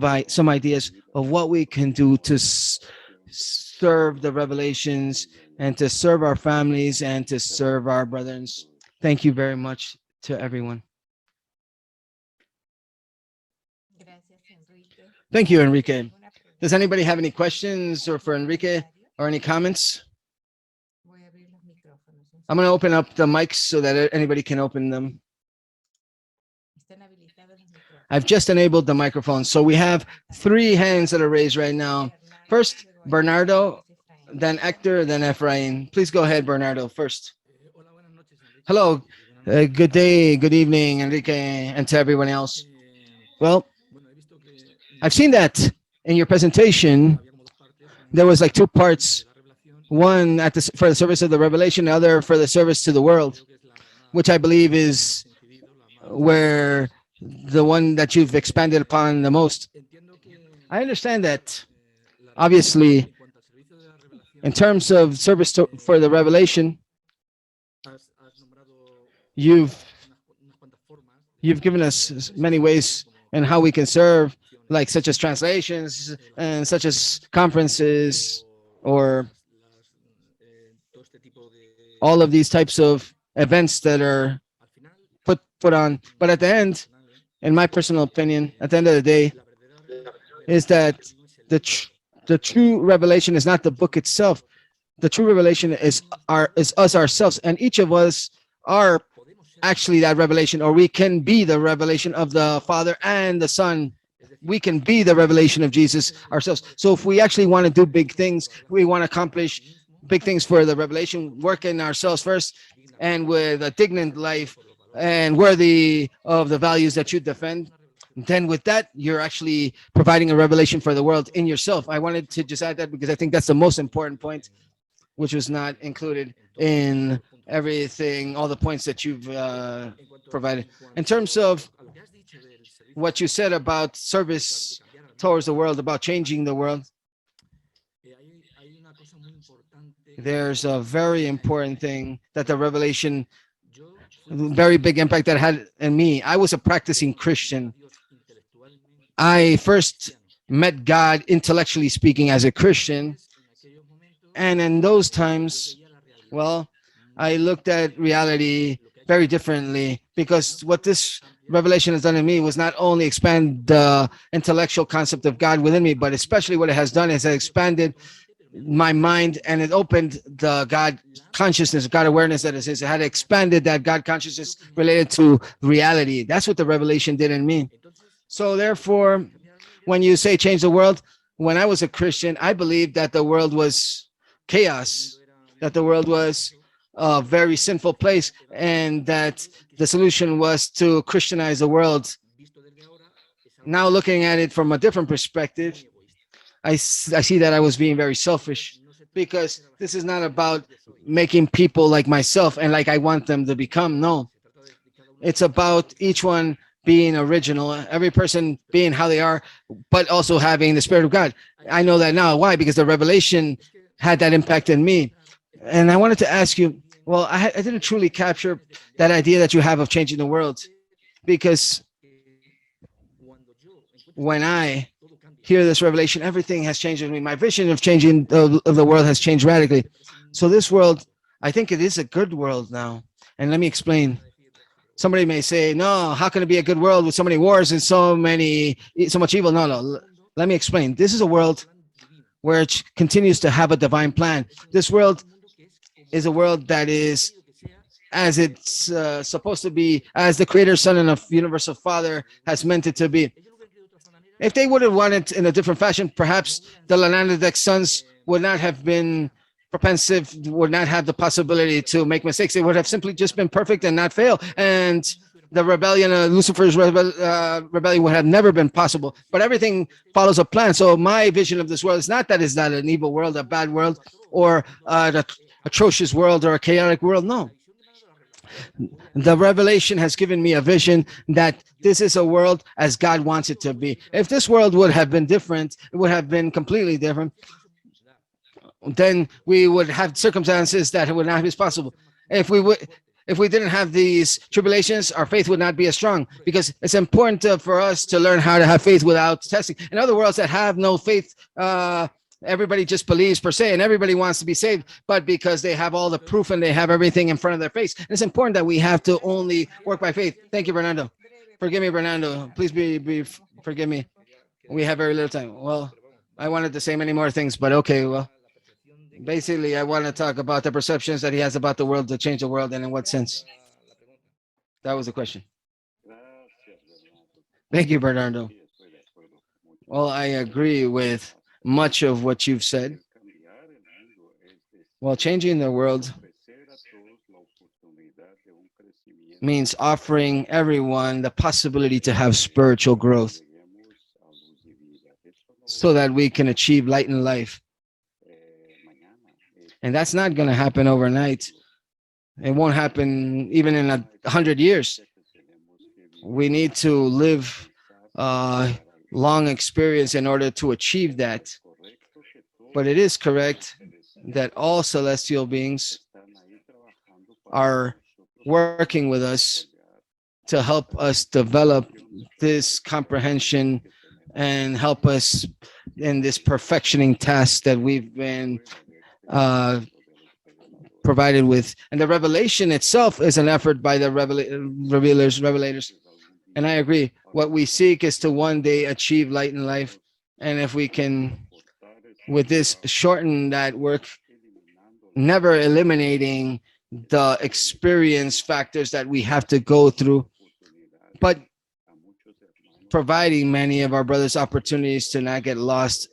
ideas of what we can do to serve the revelations and to serve our families and to serve our brothers. Thank you very much to everyone. Thank you, Enrique. Does anybody have any questions or for Enrique or any comments? I'm going to open up the mics so that anybody can open them. I've just enabled the microphone. So we have three hands that are raised right now. First, Bernardo, then Hector, then Efrain. Please go ahead, Bernardo, first. Hello. Good day, good evening, Enrique, and to everyone else. Well, I've seen that in your presentation. There was like two parts. One at for the service of the revelation, the other for the service to the world, which I believe is where the one that you've expanded upon the most. I understand that, obviously, in terms of service for the revelation, you've you've given us many ways and how we can serve, like such as translations and such as conferences or all of these types of events that are put on. But at the end, in my personal opinion, at the end of the day, is that the tr- the true revelation is not the book itself. The true revelation is us ourselves, and each of us are actually that revelation, or we can be the revelation of the Father and the Son. We can be the revelation of Jesus ourselves. So if we actually want to do big things, we want to accomplish big things for the revelation, work in ourselves first, and with a dignified life and worthy of the values that you defend, then with that, you're actually providing a revelation for the world in yourself. I wanted to just add that because I think that's the most important point, which was not included in everything, all the points that you've provided. In terms of what you said about service towards the world, about changing the world, there's a very important thing that the revelation, very big impact that had in me. I was a practicing Christian. I first met God intellectually speaking as a Christian. And in those times, well, I looked at reality very differently because what this revelation has done in me was not only expand the intellectual concept of God within me, but especially what it has done is it expanded my mind and it opened the God consciousness, God awareness that it is. It had expanded that God consciousness related to reality. That's what the revelation did in me. So therefore, when you say change the world, when I was a Christian, I believed that the world was chaos, that the world was a very sinful place, and that the solution was to Christianize the world. Now, looking at it from a different perspective, I see that I was being very selfish because this is not about making people like myself and like I want them to become. No, it's about each one being original, every person being how they are, but also having the Spirit of God. I know that now. Why? Because the revelation had that impact in me. And I wanted to ask you, well, I didn't truly capture that idea that you have of changing the world because when I hear this revelation, everything has changed in me. My vision of changing of the world has changed radically. So this world, I think it is a good world now. And let me explain. Somebody may say, no, how can it be a good world with so many wars and so much evil? No, no. Let me explain. This is a world where it continues to have a divine plan. This world is a world that is as it's supposed to be, as the Creator, Son, and a universal Father has meant it to be. If they would have wanted in a different fashion, perhaps the Lananadek sons would not have been propensive, would not have the possibility to make mistakes. They would have simply just been perfect and not fail. And the rebellion, Lucifer's rebellion would have never been possible. But everything follows a plan. So my vision of this world is not that it's not an evil world, a bad world, or an atrocious world or a chaotic world. No. The revelation has given me a vision that this is a world as God wants it to be. If this world would have been different, it would have been completely different. Then we would have circumstances that would not be possible. If we didn't have these tribulations, our faith would not be as strong because it's important for us to learn how to have faith without testing. In other worlds that have no faith, everybody just believes per se, and everybody wants to be saved, but because they have all the proof and they have everything in front of their face. And it's important that we have to only work by faith. Thank you, Bernardo. Forgive me, Bernardo. Please forgive me. We have very little time. Well, I wanted to say many more things, but okay. Well, basically, I want to talk about the perceptions that he has about the world to change the world, and in what sense. That was the question. Thank you, Bernardo. Well, I agree with much of what you've said. Well, changing the world means offering everyone the possibility to have spiritual growth so that we can achieve light in life. And that's not going to happen overnight. It won't happen even in 100 years. We need to live uh, long experience in order to achieve that. But it is correct that all celestial beings are working with us to help us develop this comprehension and help us in this perfectioning task that we've been uh, provided with. And the revelation itself is an effort by the revelators. And I agree. What we seek is to one day achieve light in life. And if we can, with this, shorten that work, never eliminating the experience factors that we have to go through, but providing many of our brothers opportunities to not get lost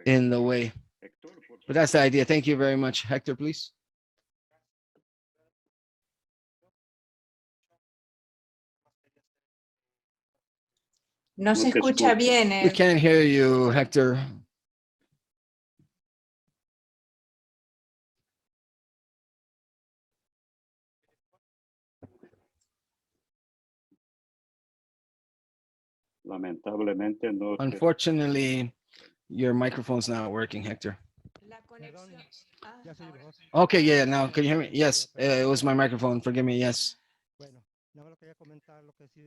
in the way. But that's the idea. Thank you very much. Hector, please. No se escucha bien. We can't hear you, Hector. Unfortunately, your microphone's not working, Hector. Okay, yeah, now can you hear me? Yes, it was my microphone. Forgive me. Yes.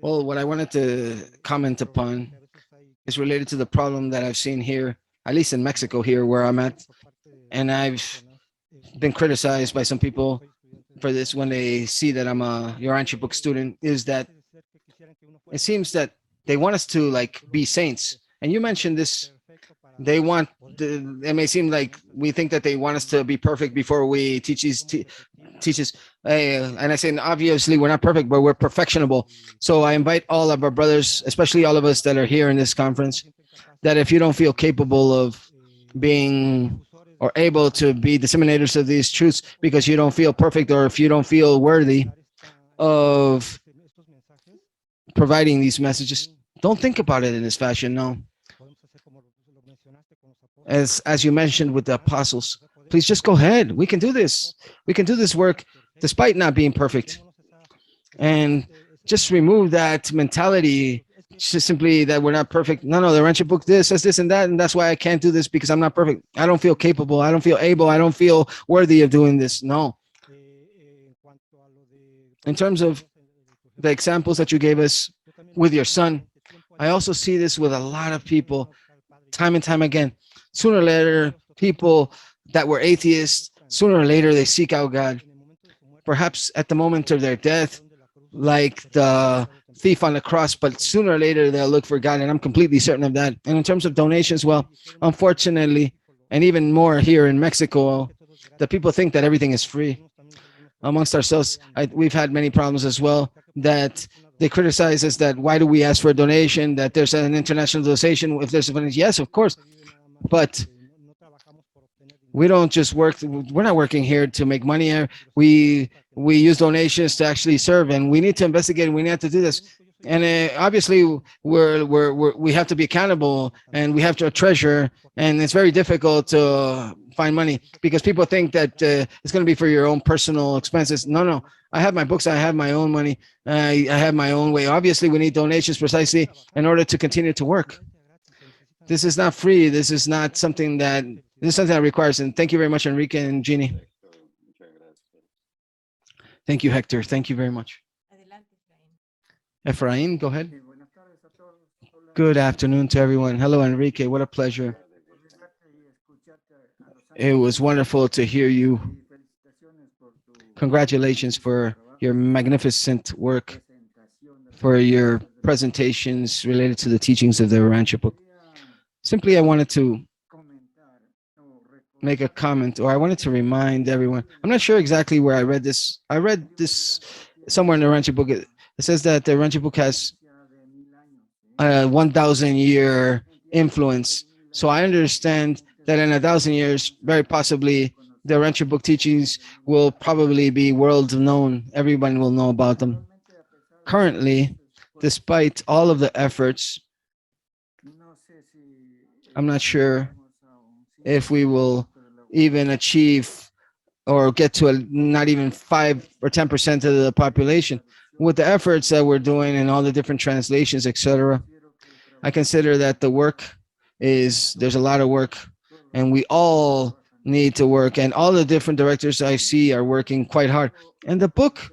Well, what I wanted to comment upon is related to the problem that I've seen here, at least in Mexico, here where I'm at. And I've been criticized by some people for this when they see that I'm a Urantia book student, is that it seems that they want us to like be saints. And you mentioned this. They want it may seem like we think that they want us to be perfect before we teaches. And I say, obviously, we're not perfect, but we're perfectionable. So I invite all of our brothers, especially all of us that are here in this conference, that if you don't feel capable of being or able to be disseminators of these truths because you don't feel perfect, or if you don't feel worthy of providing these messages, don't think about it in this fashion. No, as you mentioned with the apostles, please just go ahead. We can do this. We can do this work despite not being perfect. And just remove that mentality, just simply that we're not perfect. No, the Rancher book this says this and that, and that's why I can't do this, because I'm not perfect. I don't feel capable. I don't feel able. I don't feel worthy of doing this. No. In terms of the examples that you gave us with your son, I also see this with a lot of people time and time again. Sooner or later, people that were atheists, sooner or later, they seek out God. Perhaps at the moment of their death, like the thief on the cross, but sooner or later, they'll look for God. And I'm completely certain of that. And in terms of donations, well, unfortunately, and even more here in Mexico, the people think that everything is free. Amongst ourselves, we've had many problems as well, that they criticize us that why do we ask for a donation, that there's an international donation if there's a donation. Yes, of course, but we don't just work. We're not working here to make money. We use donations to actually serve, and we need to investigate. We need to do this, and obviously we have to be accountable, and we have to treasure, and it's very difficult to find money because people think that it's going to be for your own personal expenses. No. I have my books. I have my own money. I have my own way. Obviously, we need donations precisely in order to continue to work. This is not free. This is something that requires. And thank you very much, Enrique and Jeannie. Thank you, Hector. Thank you very much. Efrain, go ahead. Good afternoon to everyone. Hello, Enrique. What a pleasure. It was wonderful to hear you. Congratulations for your magnificent work, for your presentations related to the teachings of the Urantia book. Simply, I wanted to make a comment, or I wanted to remind everyone. I'm not sure exactly where I read this. I read this somewhere in the Urantia book. It says that the Urantia book has a 1,000 year influence. So I understand that in 1,000 years, very possibly, the Urantia book teachings will probably be world known. Everyone will know about them. Currently, despite all of the efforts, I'm not sure if we will even achieve or get to a, not even 5 or 10% of the population. With the efforts that we're doing and all the different translations, etc., I consider that the work is there's a lot of work, and we all need to work. And all the different directors I see are working quite hard. And the book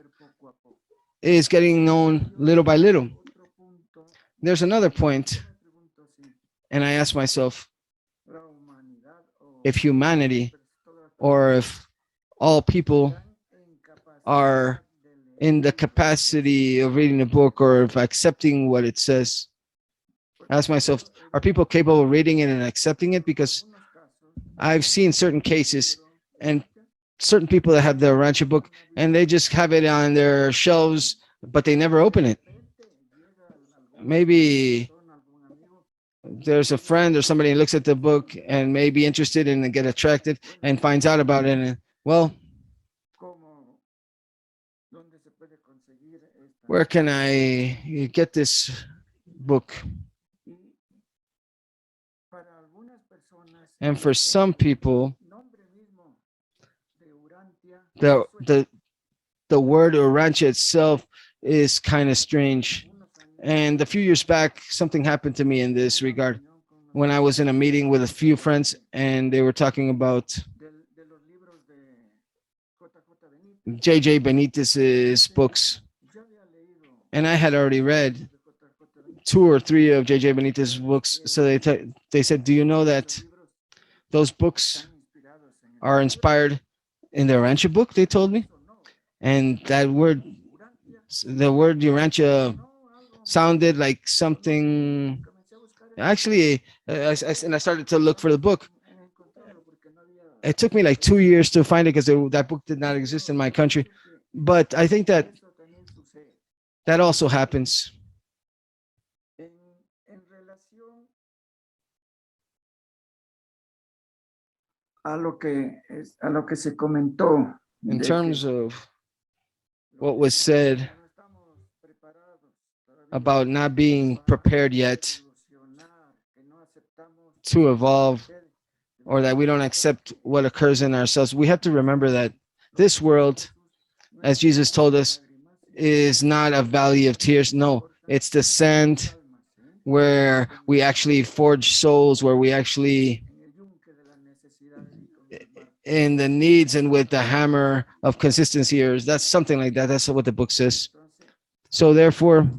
is getting known little by little. There's another point, and I ask myself if humanity or if all people are in the capacity of reading the book or of accepting what it says. I ask myself, are people capable of reading it and accepting it? Because I've seen certain cases and certain people that have the Rancho book and they just have it on their shelves, but they never open it. Maybe there's a friend or somebody who looks at the book and may be interested and get attracted and finds out about it. And well, where can I get this book? And for some people, the the the word Urantia itself is kind of strange. And a few years back, something happened to me in this regard when I was in a meeting with a few friends and they were talking about JJ Benitez's books. And I had already read 2 or 3 of JJ Benitez's books. So they said, "Do you know that those books are inspired in the Urantia book?" They told me. And that word, the word Urantia sounded like something. Actually, and I started to look for the book. It took me like 2 years to find it because that book did not exist in my country. But I think that that also happens. In terms of what was said about not being prepared yet to evolve or that we don't accept what occurs in ourselves, we have to remember that this world, as Jesus told us, is not a valley of tears. No, it's the sand where we actually forge souls, where we actually, in the needs and with the hammer of consistency, or that's something like that. That's what the book says. So therefore,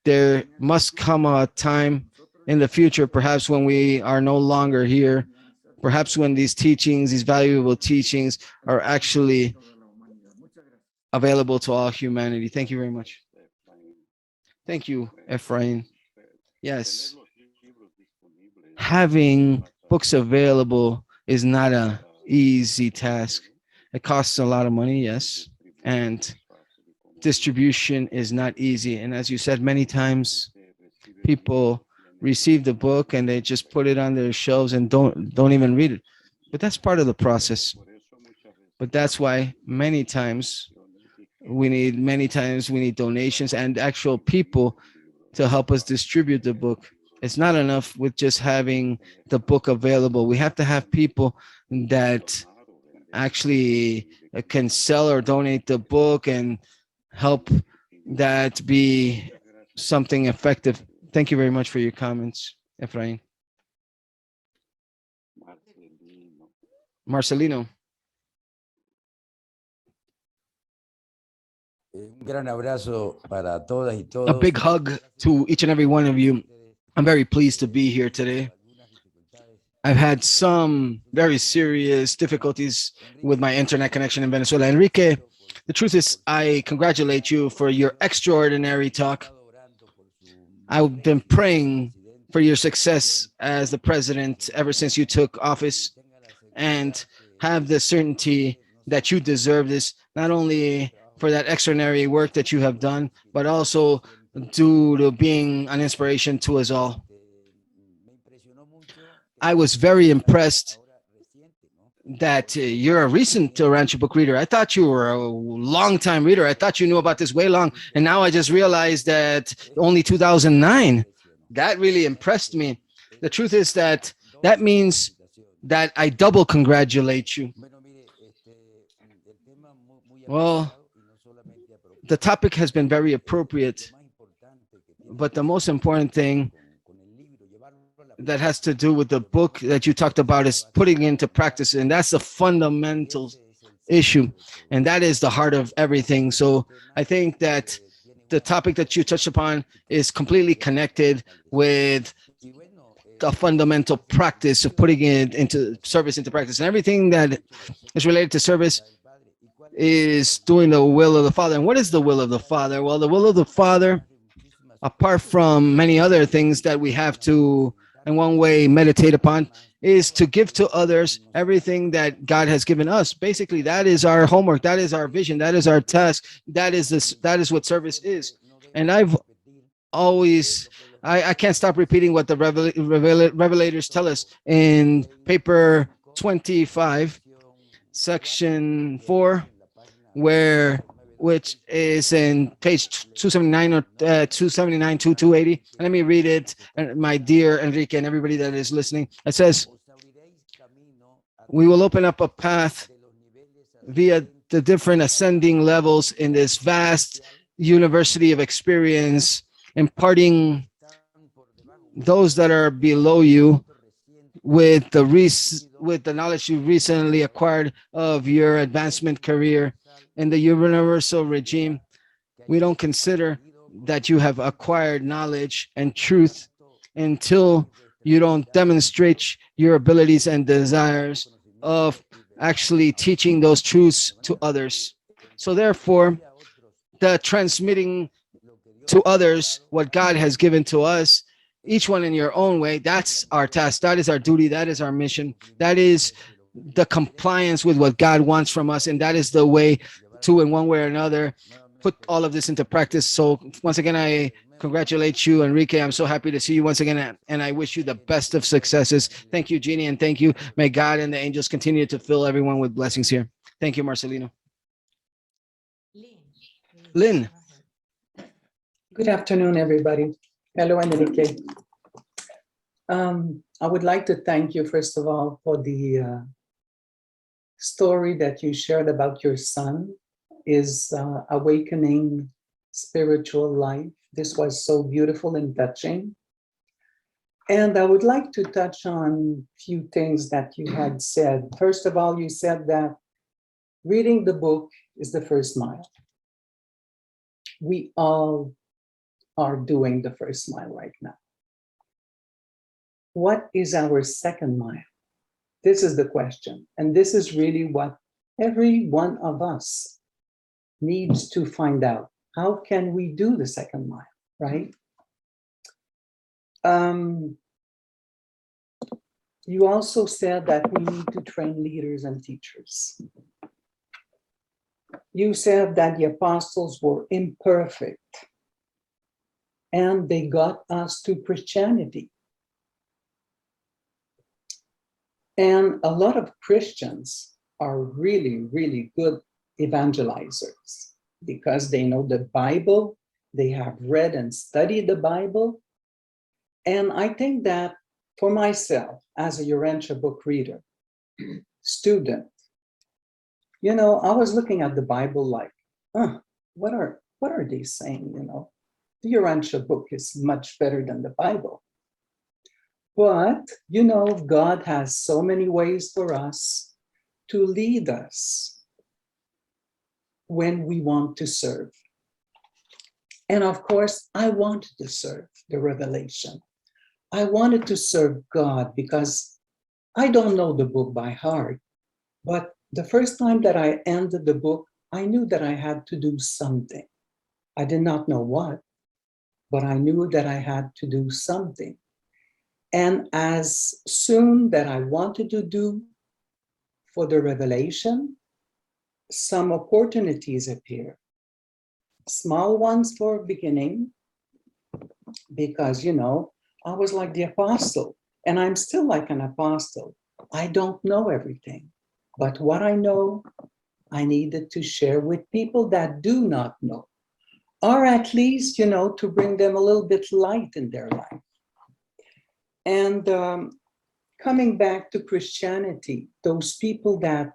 there must come a time in the future, perhaps when we are no longer here, perhaps when these teachings, these valuable teachings, are actually available to all humanity. Thank you very much. Thank you, Ephraim. Yes, having books available is not a easy task. It costs a lot of money, yes, and distribution is not easy. And as you said many times, people receive the book and they just put it on their shelves and don't even read it. But that's part of the process. But that's why many times we need donations and actual people to help us distribute the book. It's not enough with just having the book available. We have to have people that actually can sell or donate the book and help that be something effective. Thank you very much for your comments, Efrain. Marcelino, Un gran abrazo para todas y a todos. big hug to each and every one of you. I'm very pleased to be here today. I've had some very serious difficulties with my internet connection in Venezuela. Enrique, the truth is, I congratulate you for your extraordinary talk. I've been praying for your success as the president ever since you took office, and have the certainty that you deserve this, not only for that extraordinary work that you have done, but also due to being an inspiration to us all. I was very impressed that you're a recent Urantia book reader. I thought you were a long time reader. I thought you knew about this way long. And now I just realized that only 2009. That really impressed me. The truth is that that means that I double congratulate you. Well, the topic has been very appropriate, but the most important thing that has to do with the book that you talked about is putting into practice, and that's the fundamental issue, and that is the heart of everything. So I think that the topic that you touched upon is completely connected with the fundamental practice of putting it into service, into practice, and everything that is related to service is doing the will of the Father. And what is the will of the Father? Well, the will of the Father, apart from many other things that we have to, in one way, meditate upon, is to give to others everything that God has given us. Basically, that is our homework. That is our vision. That is our task. That is this. That is what service is. And I've always, I can't stop repeating what the revelators tell us in paper 25, section 4, where which is in page 279 or 279 to 280. And let me read it, my dear Enrique and everybody that is listening. It says, we will open up a path via the different ascending levels in this vast university of experience, imparting those that are below you with the knowledge you recently acquired of your advancement career in the universal regime. We don't consider that you have acquired knowledge and truth until you don't demonstrate your abilities and desires of actually teaching those truths to others. So therefore, the transmitting to others what God has given to us, each one in your own way, that's our task. That is our duty. That is our mission. That is the compliance with what God wants from us. And that is the way to, in one way or another, put all of this into practice. So once again, I congratulate you, Enrique. I'm so happy to see you once again, and I wish you the best of successes. Thank you, Jeannie, and thank you. May God and the angels continue to fill everyone with blessings here. Thank you, Marcelino. Lynn. Good afternoon, everybody. Hello, Enrique. I would like to thank you, first of all, for the story that you shared about your son, his awakening spiritual life. This was so beautiful and touching. And I would like to touch on a few things that you had said. First of all, you said that reading the book is the first mile. We all are doing the first mile right now. What is our second mile? This is the question. And this is really what every one of us needs to find out. How can we do the second mile, right? You also said that we need to train leaders and teachers. You said that the apostles were imperfect and they got us to Christianity. And a lot of Christians are really, really good evangelizers because they know the Bible, they have read and studied the Bible. And I think that for myself, as a Urantia book reader, student, you know, I was looking at the Bible like, what are they saying, you know? The Urantia book is much better than the Bible. But, you know, God has so many ways for us to lead us when we want to serve. And of course, I wanted to serve the revelation. I wanted to serve God because I don't know the book by heart. But the first time that I ended the book, I knew that I had to do something. I did not know what, but I knew that I had to do something. And as soon that I wanted to do for the revelation, some opportunities appear. Small ones for beginning, because, I was like the apostle, and I'm still like an apostle. I don't know everything, but what I know, I needed to share with people that do not know, or at least, to bring them a little bit light in their life. And coming back to Christianity, those people that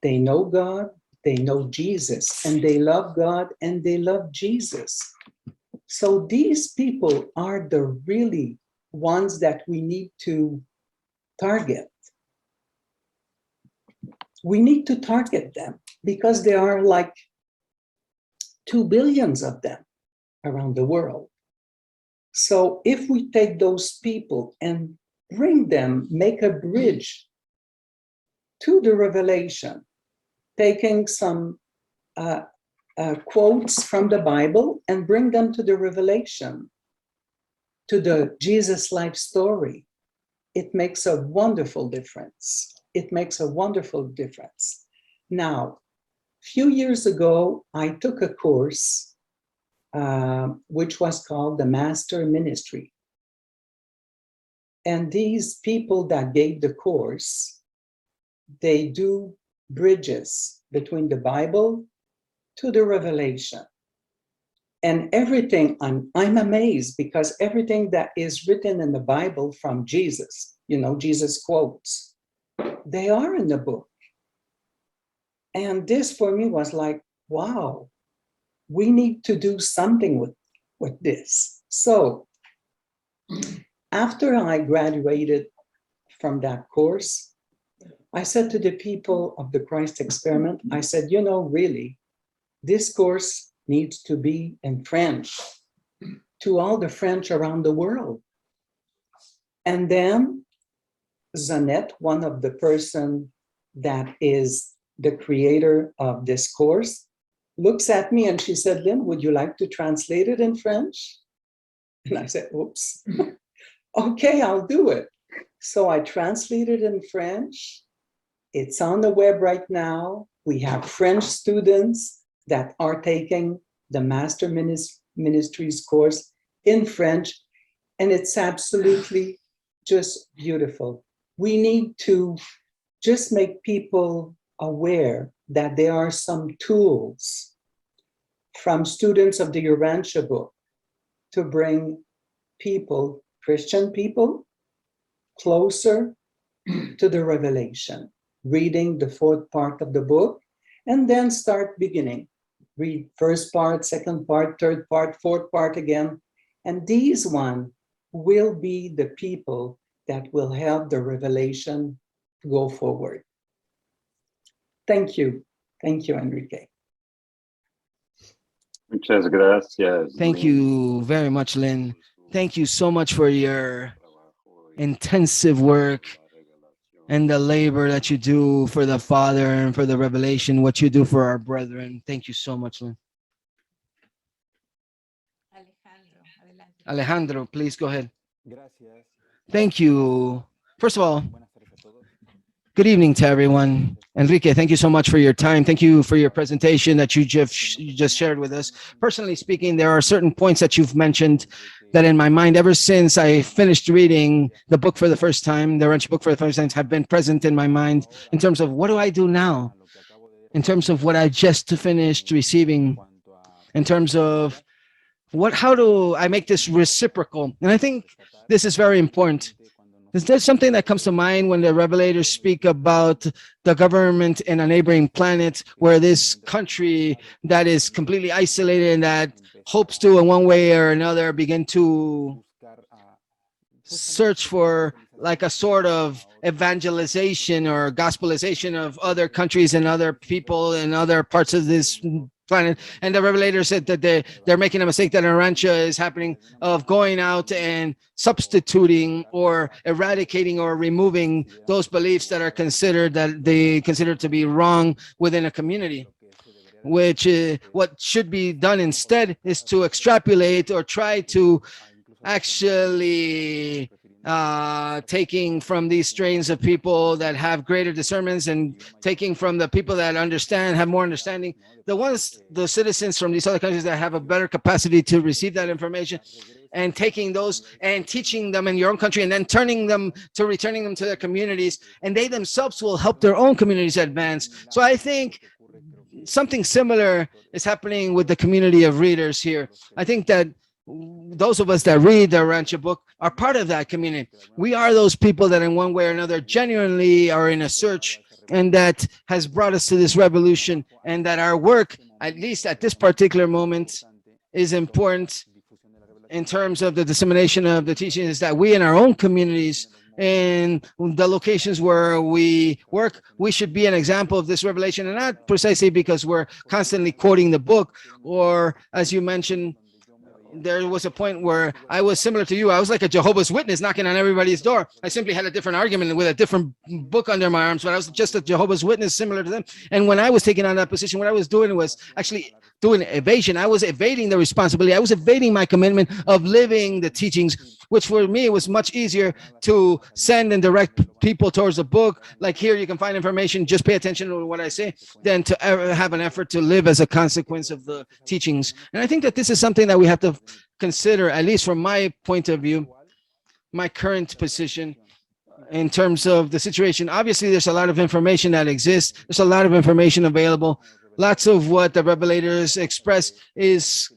they know God, they know Jesus, and they love God, and they love Jesus. So these people are the really ones that we need to target. We need to target them because there are like 2 billion of them around the world. So if we take those people and bring them, make a bridge to the revelation, taking some quotes from the Bible and bring them to the revelation, to the Jesus life story, it makes a wonderful difference. It makes a wonderful difference. Now, a few years ago, I took a course which was called the Master Ministry. And these people that gave the course, they do bridges between the Bible to the revelation. And everything, I'm amazed because everything that is written in the Bible from Jesus, Jesus quotes, they are in the book. And this for me was like, wow, we need to do something with this. So after I graduated from that course, I said to the people of the Christ Experiment, I said, really, this course needs to be in French to all the French around the world. And then Zanette, one of the person that is the creator of this course, looks at me and she said, Lynn, would you like to translate it in French? And I said, oops. Okay, I'll do it. So I translated in French. It's on the web right now. We have French students that are taking the Master Ministries course in French, and it's absolutely just beautiful. We need to just make people aware that there are some tools from students of the Urantia book to bring people, Christian people, closer to the revelation, reading the 4th part of the book, and then start beginning. Read first part, second part, third part, fourth part again. And these one will be the people that will help the revelation go forward. Thank you. Thank you, Enrique. Muchas gracias. Thank you very much, Lynn. Thank you so much for your intensive work and the labor that you do for the Father and for the revelation, what you do for our brethren. Thank you so much, Lynn. Alejandro, please go ahead. Thank you. First of all, good evening to everyone. Enrique, thank you so much for your time. Thank you for your presentation that you just shared with us. Personally speaking, there are certain points that you've mentioned that in my mind, ever since I finished reading the book for the first time, the Urantia book for the first time, have been present in my mind in terms of what do I do now? In terms of what I just finished receiving, in terms of how do I make this reciprocal? And I think this is very important. There's something that comes to mind when the revelators speak about the government in a neighboring planet where this country that is completely isolated and that hopes to, in one way or another, begin to search for like a sort of evangelization or gospelization of other countries and other people in other parts of this planet. And the revelator said that they're making a mistake that in Urantia is happening of going out and substituting or eradicating or removing those beliefs that are considered that they consider to be wrong within a community. Which what should be done instead is to extrapolate or try to actually taking from these strains of people that have greater discernments and taking from the people that understand, have more understanding, the citizens from these other countries that have a better capacity to receive that information, and taking those and teaching them in your own country and then returning them to their communities, and they themselves will help their own communities advance. So I think something similar is happening with the community of readers here. I think that those of us that read the Urantia book are part of that community. We are those people that in one way or another genuinely are in a search, and that has brought us to this revolution, and that our work, at least at this particular moment, is important in terms of the dissemination of the teachings, that we in our own communities and the locations where we work, we should be an example of this revelation, and not precisely because we're constantly quoting the book, or as you mentioned, there was a point where I was similar to you. I was like a Jehovah's Witness knocking on everybody's door. I simply had a different argument with a different book under my arms, but I was just a Jehovah's Witness similar to them. And when I was taking on that position, what I was doing was actually doing evasion. I was evading the responsibility. I was evading my commitment of living the teachings, which for me was much easier to send and direct people towards the book. Like, here you can find information, just pay attention to what I say, than to ever have an effort to live as a consequence of the teachings. And I think that this is something that we have to consider, at least from my point of view, my current position in terms of the situation. Obviously, there's a lot of information that exists. There's a lot of information available. Lots of what the revelators express is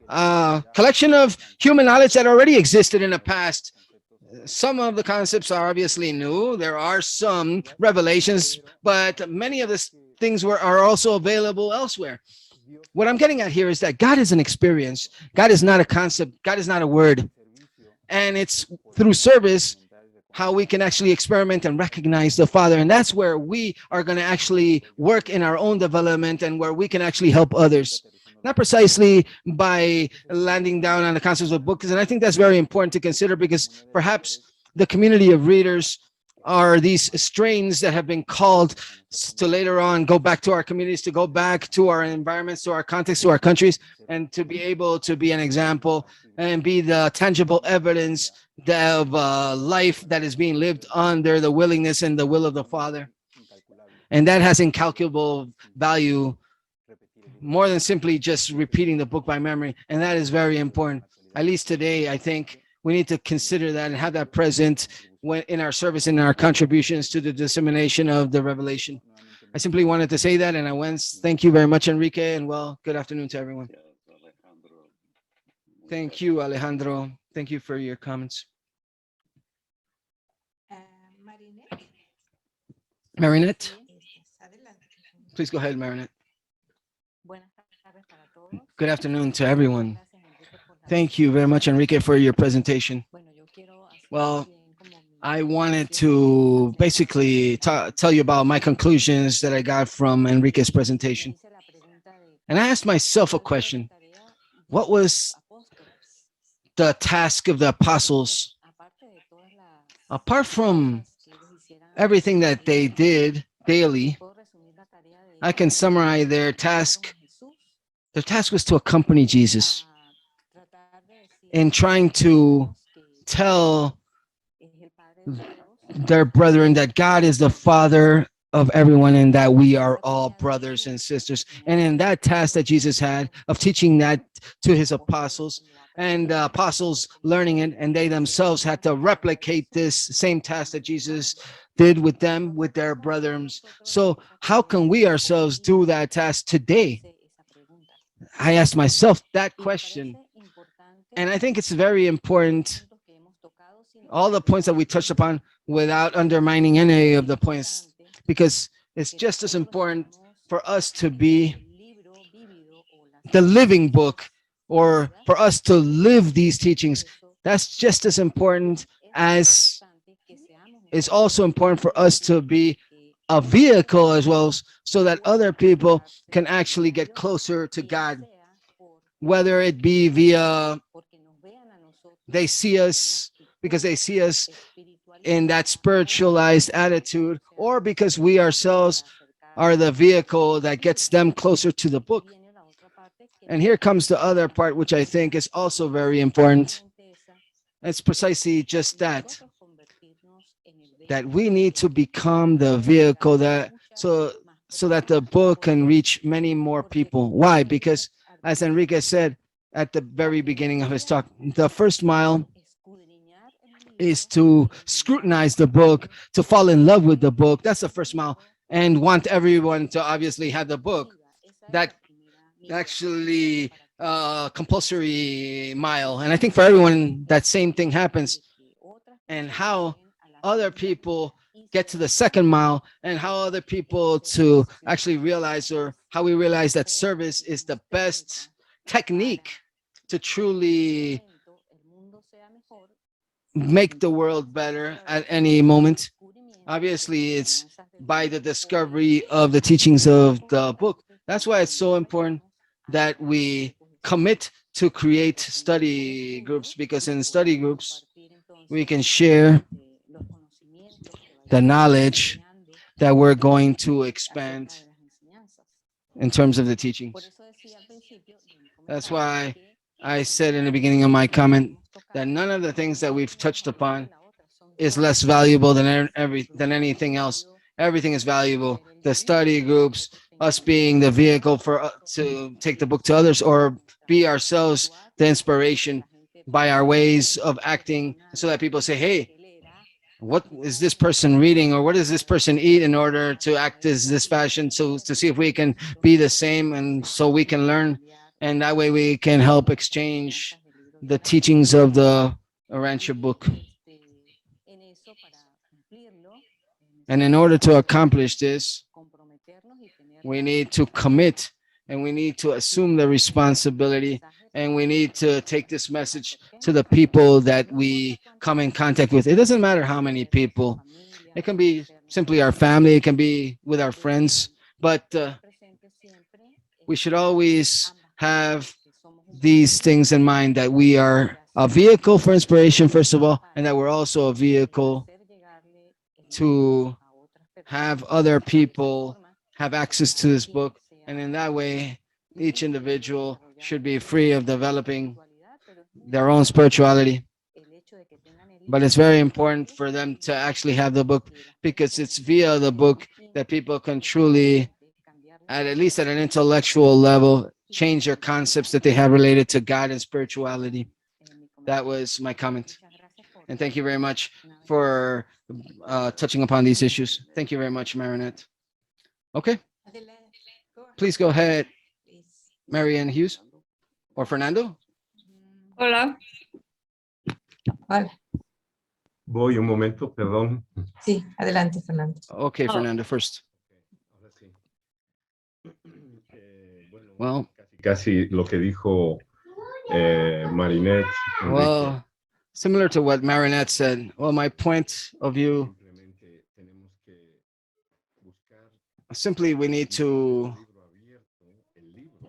a collection of human knowledge that already existed in the past. Some of the concepts are obviously new. There are some revelations, but many of the things are also available elsewhere. What I'm getting at here is that God is an experience. God is not a concept. God is not a word. And it's through service how we can actually experiment and recognize the Father. And that's where we are going to actually work in our own development, and where we can actually help others. Not precisely by landing down on the concepts of books. And I think that's very important to consider, because perhaps the community of readers are these strains that have been called to later on go back to our communities, to go back to our environments, to our context, to our countries, and to be able to be an example and be the tangible evidence of life that is being lived under the willingness and the will of the Father. And that has incalculable value, more than simply just repeating the book by memory. And that is very important. At least today, I think we need to consider that and have that present when in our service and in our contributions to the dissemination of the revelation. I simply wanted to say that, and I went. Thank you very much, Enrique, and well, good afternoon to everyone. Thank you, Alejandro. Thank you for your comments. Marinette, Marinette, adelante. please go ahead, Marinette. Good afternoon to everyone. Thank you very much, Enrique, for your presentation. Well, I wanted to basically tell you about my conclusions that I got from Enrique's presentation. And I asked myself a question. What was the task of the apostles? Apart from everything that they did daily, I can summarize their task. Their task was to accompany Jesus in trying to tell their brethren that God is the Father of everyone, and that we are all brothers and sisters. And in that task that Jesus had of teaching that to his apostles, and the apostles learning it, and they themselves had to replicate this same task that Jesus did with them, with their brothers. So how can we ourselves do that task today? I asked myself that question, and I think it's very important, all the points that we touched upon, without undermining any of the points, because it's just as important for us to be the living book, or for us to live these teachings. That's just as important as it's also important for us to be a vehicle as well, so that other people can actually get closer to God, whether it be via they see us because they see us in that spiritualized attitude, or because we ourselves are the vehicle that gets them closer to the book. And here comes the other part, which I think is also very important. It's precisely just that we need to become the vehicle that so that the book can reach many more people. Why? Because as Enrique said at the very beginning of his talk, the first mile is to scrutinize the book, to fall in love with the book. That's the first mile, and want everyone to obviously have the book. That actually compulsory mile, and I think for everyone that same thing happens. And how other people get to the second mile, and how other people to actually realize, or how we realize that service is the best technique to truly make the world better at any moment. Obviously, it's by the discovery of the teachings of the book. That's why it's so important that we commit to create study groups, because in study groups we can share the knowledge that we're going to expand in terms of the teachings. That's why I said in the beginning of my comment that none of the things that we've touched upon is less valuable than anything else. Everything is valuable. The study groups, us being the vehicle for to take the book to others, or be ourselves the inspiration by our ways of acting, so that people say, "Hey, what is this person reading, or what does this person eat in order to act as this fashion?" So to see if we can be the same, and so we can learn, and that way we can help exchange the teachings of the Urantia book. And in order to accomplish this, we need to commit, and we need to assume the responsibility, and we need to take this message to the people that we come in contact with. It doesn't matter how many people. It can be simply our family, it can be with our friends, but we should always have these things in mind, that we are a vehicle for inspiration, first of all, and that we're also a vehicle to have other people have access to this book. And in that way, each individual should be free of developing their own spirituality. But it's very important for them to actually have the book, because it's via the book that people can truly, at least at an intellectual level, change their concepts that they have related to God and spirituality. That was my comment. And thank you very much for touching upon these issues. Thank you very much, Marinette. Okay, please go ahead, Please. Marianne Hughes or Fernando. Hola. Vale. Voy un momento, perdón. Sí, adelante, Fernando. Okay, Fernando first. Well, Casi lo que dijo Marinette. Enrique. well, similar to what Marinette said. Well, my point of view, simply we need to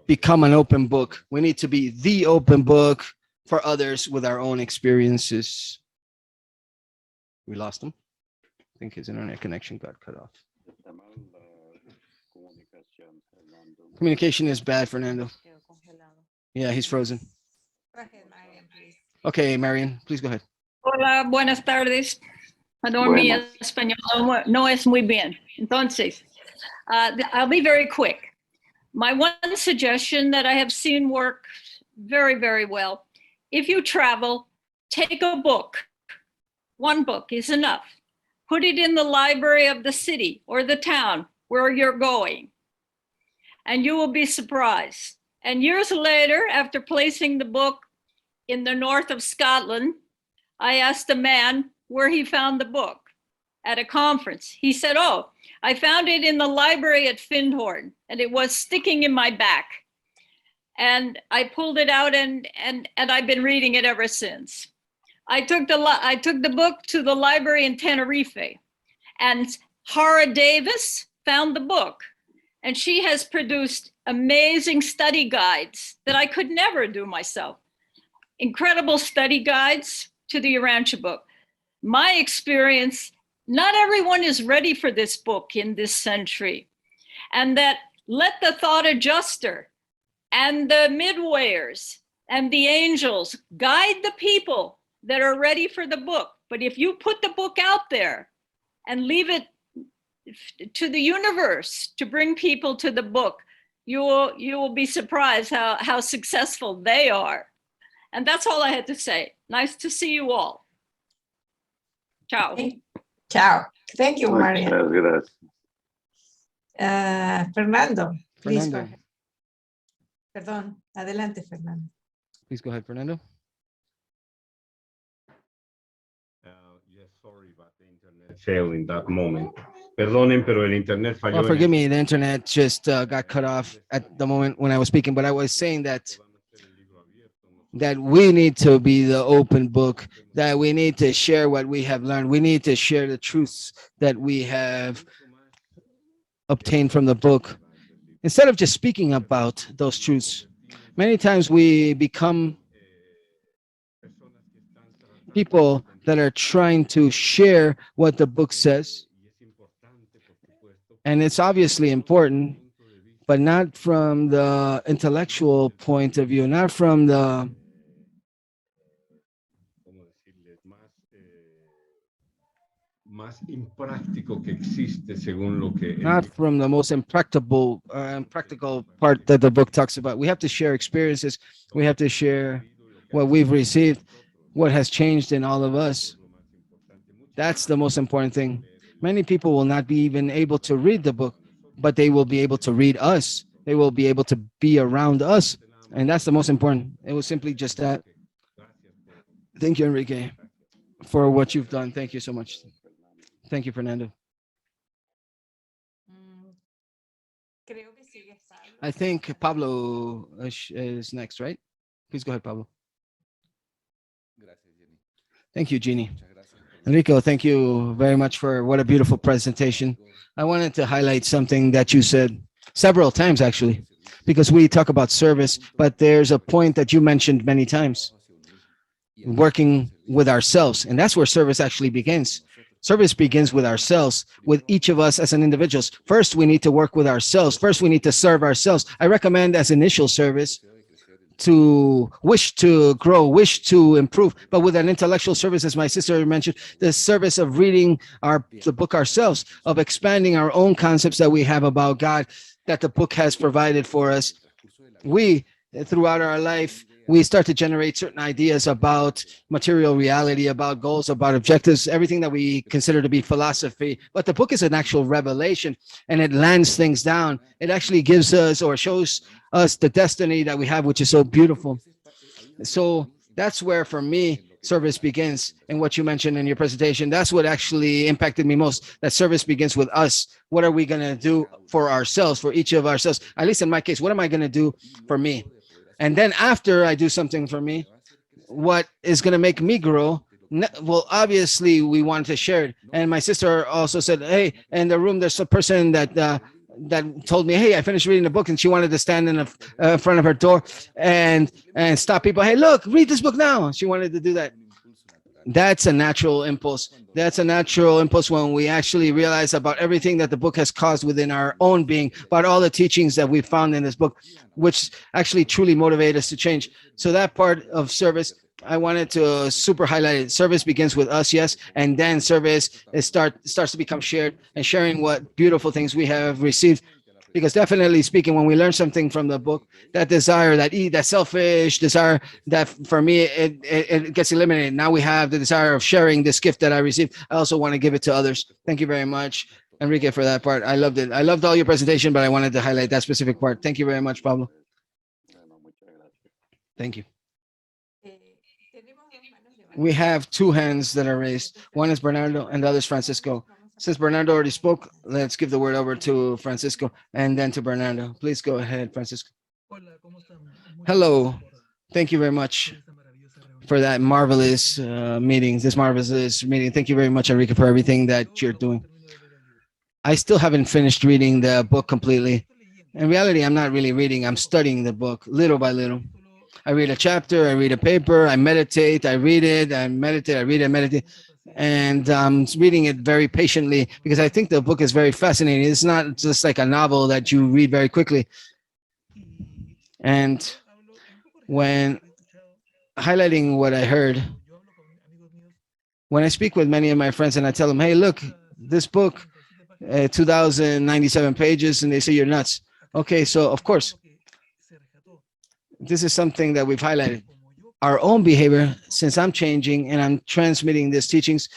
become an open book. We need to be the open book for others with our own experiences. We lost him. I think his internet connection got cut off. Communication is bad, Fernando. Yeah, he's frozen. Go ahead, Marian, please. Okay, Marian, please go ahead. Hola, buenas tardes. Perdón, mi español no es muy bien. Entonces, I'll be very quick. My one suggestion that I have seen work very, very well, if you travel, take a book. One book is enough. Put it in the library of the city or the town where you're going, and you will be surprised. And years later, after placing the book in the north of Scotland, I asked a man where he found the book at a conference. He said, "Oh, I found it in the library at Findhorn, and it was sticking in my back." And I pulled it out, and I've been reading it ever since. I took the book to the library in Tenerife, and Hara Davis found the book, and she has produced amazing study guides that I could never do myself. Incredible study guides to the Urantia book. My experience, not everyone is ready for this book in this century, and that let the thought adjuster and the midwayers and the angels guide the people that are ready for the book. But if you put the book out there and leave it to the universe to bring people to the book, you will be surprised how successful they are. And that's all I had to say. Nice to see you all. Ciao. Ciao. Thank you, Maria. Muchas gracias. Fernando, please go Fernando, ahead. Perdón, adelante, Fernando. please go ahead, Fernando. Yes, sorry, but the internet failed in that moment. Perdonen, pero el internet falló. Well, forgive me, the internet just got cut off at the moment when I was speaking, but I was saying that we need to be the open book, that we need to share what we have learned. We need to share the truths that we have obtained from the book. Instead of just speaking about those truths, many times we become people that are trying to share what the book says. And it's obviously important, but not from the intellectual point of view, not from the más impráctico que existe según lo que not from the most impractical part that the book talks about. We have to share experiences. We have to share what we've received, what has changed in all of us. That's the most important thing. Many people will not be even able to read the book, but they will be able to read us. They will be able to be around us. And that's the most important. It was simply just that. Thank you, Enrique, for what you've done. Thank you so much. Thank you, Fernando. Creo que sigue Pablo. I think Pablo is next, right? Please go ahead, Pablo. Thank you, Jeannie. Enrico, thank you very much for what a beautiful presentation. I wanted to highlight something that you said several times, actually, because we talk about service, but there's a point that you mentioned many times, working with ourselves. And that's where service actually begins. Service begins with ourselves, with each of us as an individuals. First, we need to work with ourselves. First, we need to serve ourselves. I recommend as initial service to wish to grow, wish to improve, but with an intellectual service, as my sister mentioned, the service of reading the book ourselves, of expanding our own concepts that we have about God, that the book has provided for us. We, throughout our life, we start to generate certain ideas about material reality, about goals, about objectives, everything that we consider to be philosophy. But the book is an actual revelation, and it lands things down. It actually gives us or shows us the destiny that we have, which is so beautiful. So that's where, for me, service begins. And what you mentioned in your presentation, that's what actually impacted me most, that service begins with us. What are we going to do for ourselves, for each of ourselves? At least in my case, what am I going to do for me? And then after I do something for me, what is going to make me grow? Well, obviously, we want to share it. And my sister also said, hey, in the room, there's a person that told me, hey, I finished reading the book, and she wanted to stand in the front of her door and stop people. Hey, look, read this book now. She wanted to do that. That's a natural impulse. That's a natural impulse when we actually realize about everything that the book has caused within our own being, about all the teachings that we found in this book, which actually truly motivate us to change. So that part of service, I wanted to super highlight it. Service begins with us, yes, and then service starts to become shared, and sharing what beautiful things we have received. Because definitely speaking, when we learn something from the book, that desire, that selfish desire, that for me, it gets eliminated. Now we have the desire of sharing this gift that I received. I also want to give it to others. Thank you very much, Enrique, for that part. I loved it. I loved all your presentation, but I wanted to highlight that specific part. Thank you very much, Pablo. Thank you. We have two hands that are raised. One is Bernardo and the other is Francisco. Since Bernardo already spoke, let's give the word over to Francisco and then to Bernardo. Please go ahead, Francisco. Hello. Thank you very much for that marvelous meeting, this marvelous meeting. Thank you very much, Enrique, for everything that you're doing. I still haven't finished reading the book completely. In reality, I'm not really reading. I'm studying the book little by little. I read a chapter, I read a paper, I meditate, I read it, I meditate, I read it, I meditate. And I'm reading it very patiently because I think the book is very fascinating. It's not just like a novel that you read very quickly. And when highlighting what I heard, When I speak with many of my friends and I tell them, hey, look, this book, 2,097 pages, and they say you're nuts. Okay, so of course, this is something that we've highlighted. Our own behavior, since I'm changing and I'm transmitting these teachings,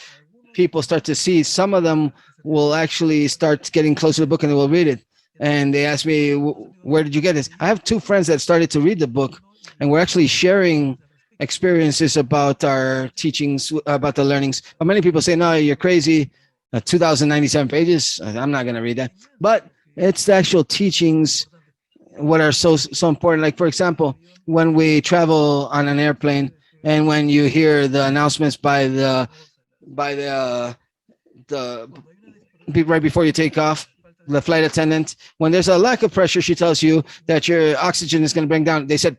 people start to see. Some of them will actually start getting closer to the book and they will read it. And they ask me, where did you get this? I have two friends that started to read the book, and we're actually sharing experiences about our teachings, about the learnings. But many people say, no, you're crazy. 2,097 pages. I'm not going to read that. But it's the actual teachings what are so important. Like, for example, when we travel on an airplane and when you hear the announcements by the right before you take off, the flight attendant, when there's a lack of pressure, she tells you that your oxygen is going to bring down. They said,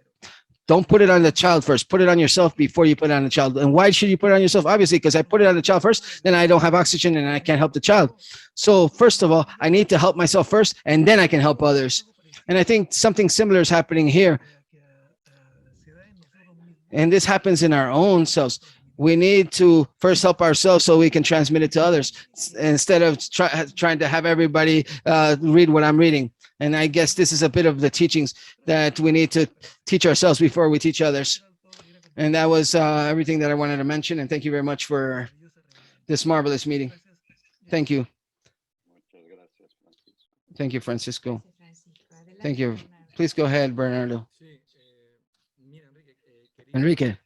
don't put it on the child first. Put it on yourself before you put it on the child. And why should you put it on yourself? Obviously, because I put it on the child first, then I don't have oxygen and I can't help the child. So first of all, I need to help myself first, and then I can help others. And I think something similar is happening here. And this happens in our own selves. We need to first help ourselves so we can transmit it to others instead of trying to have everybody read what I'm reading. And I guess this is a bit of the teachings that we need to teach ourselves before we teach others. And that was everything that I wanted to mention. And thank you very much for this marvelous meeting. Thank you. Thank you, Francisco. Thank you. Please go ahead, Bernardo. Enrique,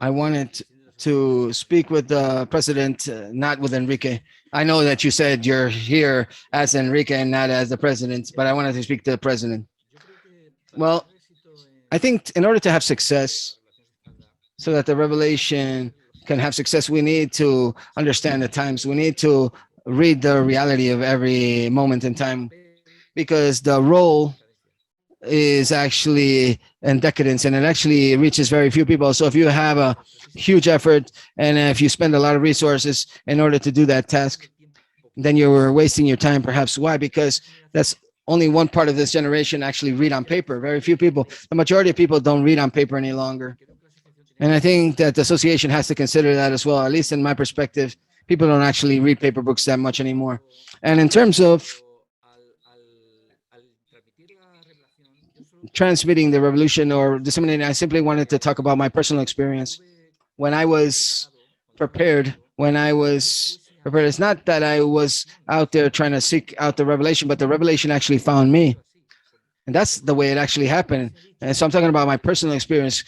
I wanted to speak with the president, not with Enrique. I know that you said you're here as Enrique and not as the president, but I wanted to speak to the president. Well, I think in order to have success, so that the revelation can have success, we need to understand the times. We need to read the reality of every moment in time, because the role is actually in decadence and it actually reaches very few people. So if you have a huge effort and if you spend a lot of resources in order to do that task, then you're wasting your time perhaps. Why? Because that's only one part of this generation actually read on paper. Very few people. The majority of people don't read on paper any longer. And I think that the association has to consider that as well. At least in my perspective, people don't actually read paper books that much anymore. And in terms of transmitting the revolution or disseminating, I simply wanted to talk about my personal experience. When I was prepared, it's not that I was out there trying to seek out the revelation, but the revelation actually found me. And that's the way it actually happened. And so I'm talking about my personal experience.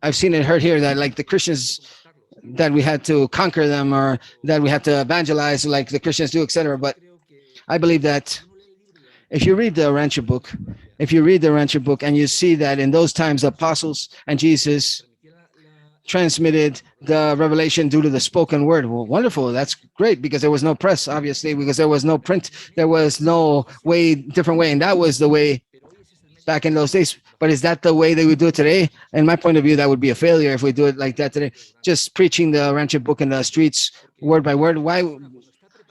I've seen it heard here that like the Christians, that we had to conquer them or that we had to evangelize like the Christians do, etc. But I believe that if you read the Urantia book, and you see that in those times, the apostles and Jesus transmitted the revelation due to the spoken word. Well, wonderful. That's great, because there was no press, obviously, because there was no print. There was no different way. And that was the way back in those days. But is that the way they would do it today? In my point of view, that would be a failure if we do it like that today. Just preaching the Urantia book in the streets, word by word. Why?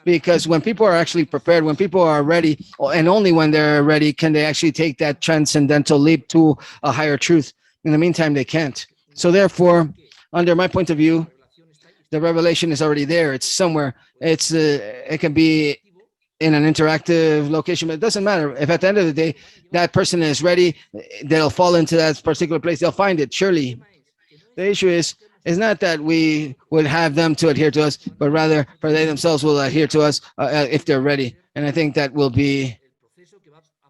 Because when people are actually prepared, when people are ready, and only when they're ready can they actually take that transcendental leap to a higher truth. In the meantime, they can't. So therefore, under my point of view, the revelation is already there. It's somewhere. It can be in an interactive location, but it doesn't matter. If at the end of the day, that person is ready, they'll fall into that particular place. They'll find it, surely. The issue is not that we would have them to adhere to us, but rather for they themselves will adhere to us if they're ready. And I think that will be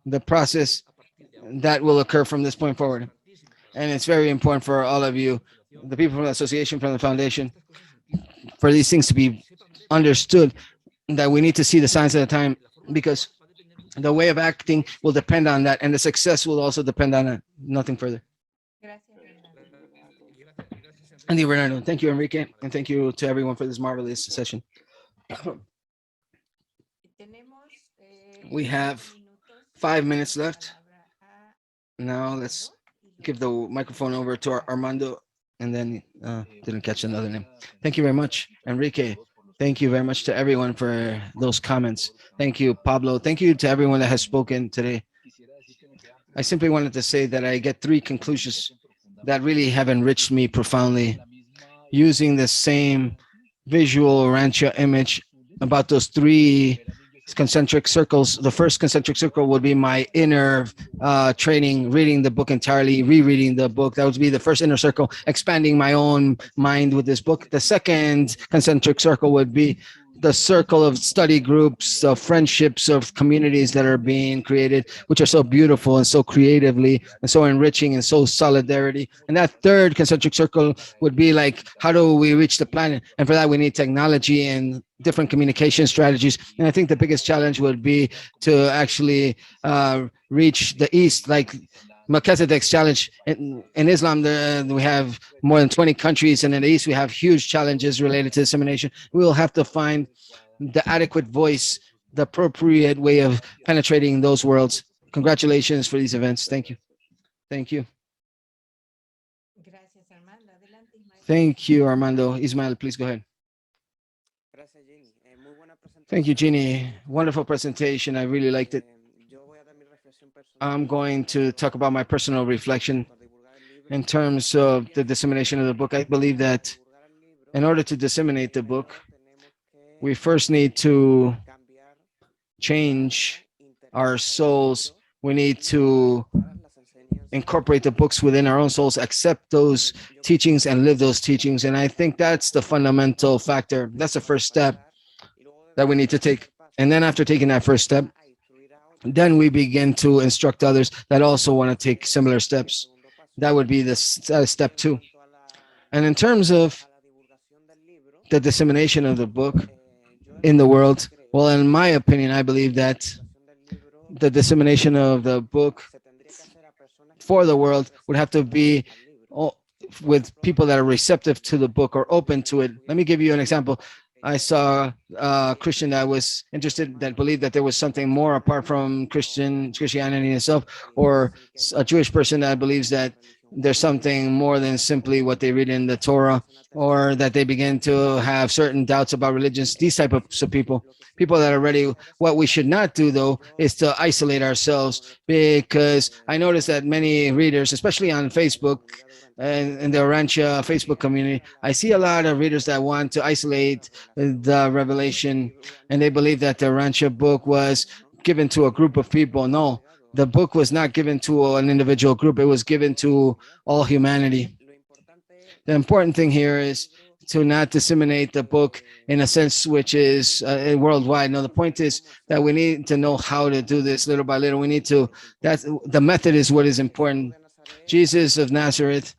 the process that will occur from this point forward. And it's very important for all of you, the people from the association, from the foundation, for these things to be understood, that we need to see the signs of the time, because the way of acting will depend on that, and the success will also depend on it. Nothing further. Thank you, Bernardo. Thank you, Enrique, and thank you to everyone for this marvelous session. We have 5 minutes left. Now let's give the microphone over to Armando, and then didn't catch another name. Thank you very much, Enrique. Thank you very much to everyone for those comments. Thank you, Pablo. Thank you to everyone that has spoken today. I simply wanted to say that I get 3 conclusions that really have enriched me profoundly. using the same visual Urantia image about those three concentric circles. The first concentric circle would be my inner training, reading the book entirely, rereading the book. That would be the first inner circle, expanding my own mind with this book. The second concentric circle would be the circle of study groups, of friendships, of communities that are being created, which are so beautiful and so creatively and so enriching and so solidarity. And that third concentric circle would be like, how do we reach the planet? And for that, we need technology and different communication strategies. And I think the biggest challenge would be to actually reach the East, like Melchizedek's challenge. In Islam, we have more than 20 countries, and in the East, we have huge challenges related to dissemination. We will have to find the adequate voice, the appropriate way of penetrating those worlds. Congratulations for these events. Thank you. Thank you. Gracias, Armando. Adelante, Ismael. Thank you, Armando. Ismael, please go ahead. Thank you, Jeannie. Wonderful presentation. I really liked it. I'm going to talk about my personal reflection in terms of the dissemination of the book. I believe that in order to disseminate the book, we first need to change our souls. We need to incorporate the books within our own souls, accept those teachings and live those teachings. And I think that's the fundamental factor. That's the first step that we need to take. And then after taking that first step, then we begin to instruct others that also want to take similar steps. That would be the step two. And in terms of the dissemination of the book in the world, well, in my opinion, I believe that the dissemination of the book for the world would have to be with people that are receptive to the book or open to it. Let me give you an example. I saw a Christian that was interested, that believed that there was something more apart from Christianity itself, or a Jewish person that believes that there's something more than simply what they read in the Torah, or that they begin to have certain doubts about religions. These type of people that are ready. What we should not do, though, is to isolate ourselves, because I noticed that many readers, especially on Facebook and in the Urantia Facebook community, I see a lot of readers that want to isolate the revelation, and they believe that the Urantia book was given to a group of people. No, the book was not given to an individual group. It was given to all humanity. The important thing here is to not disseminate the book in a sense which is worldwide. No, the point is that we need to know how to do this little by little. We need to, that's the method is what is important. Jesus of Nazareth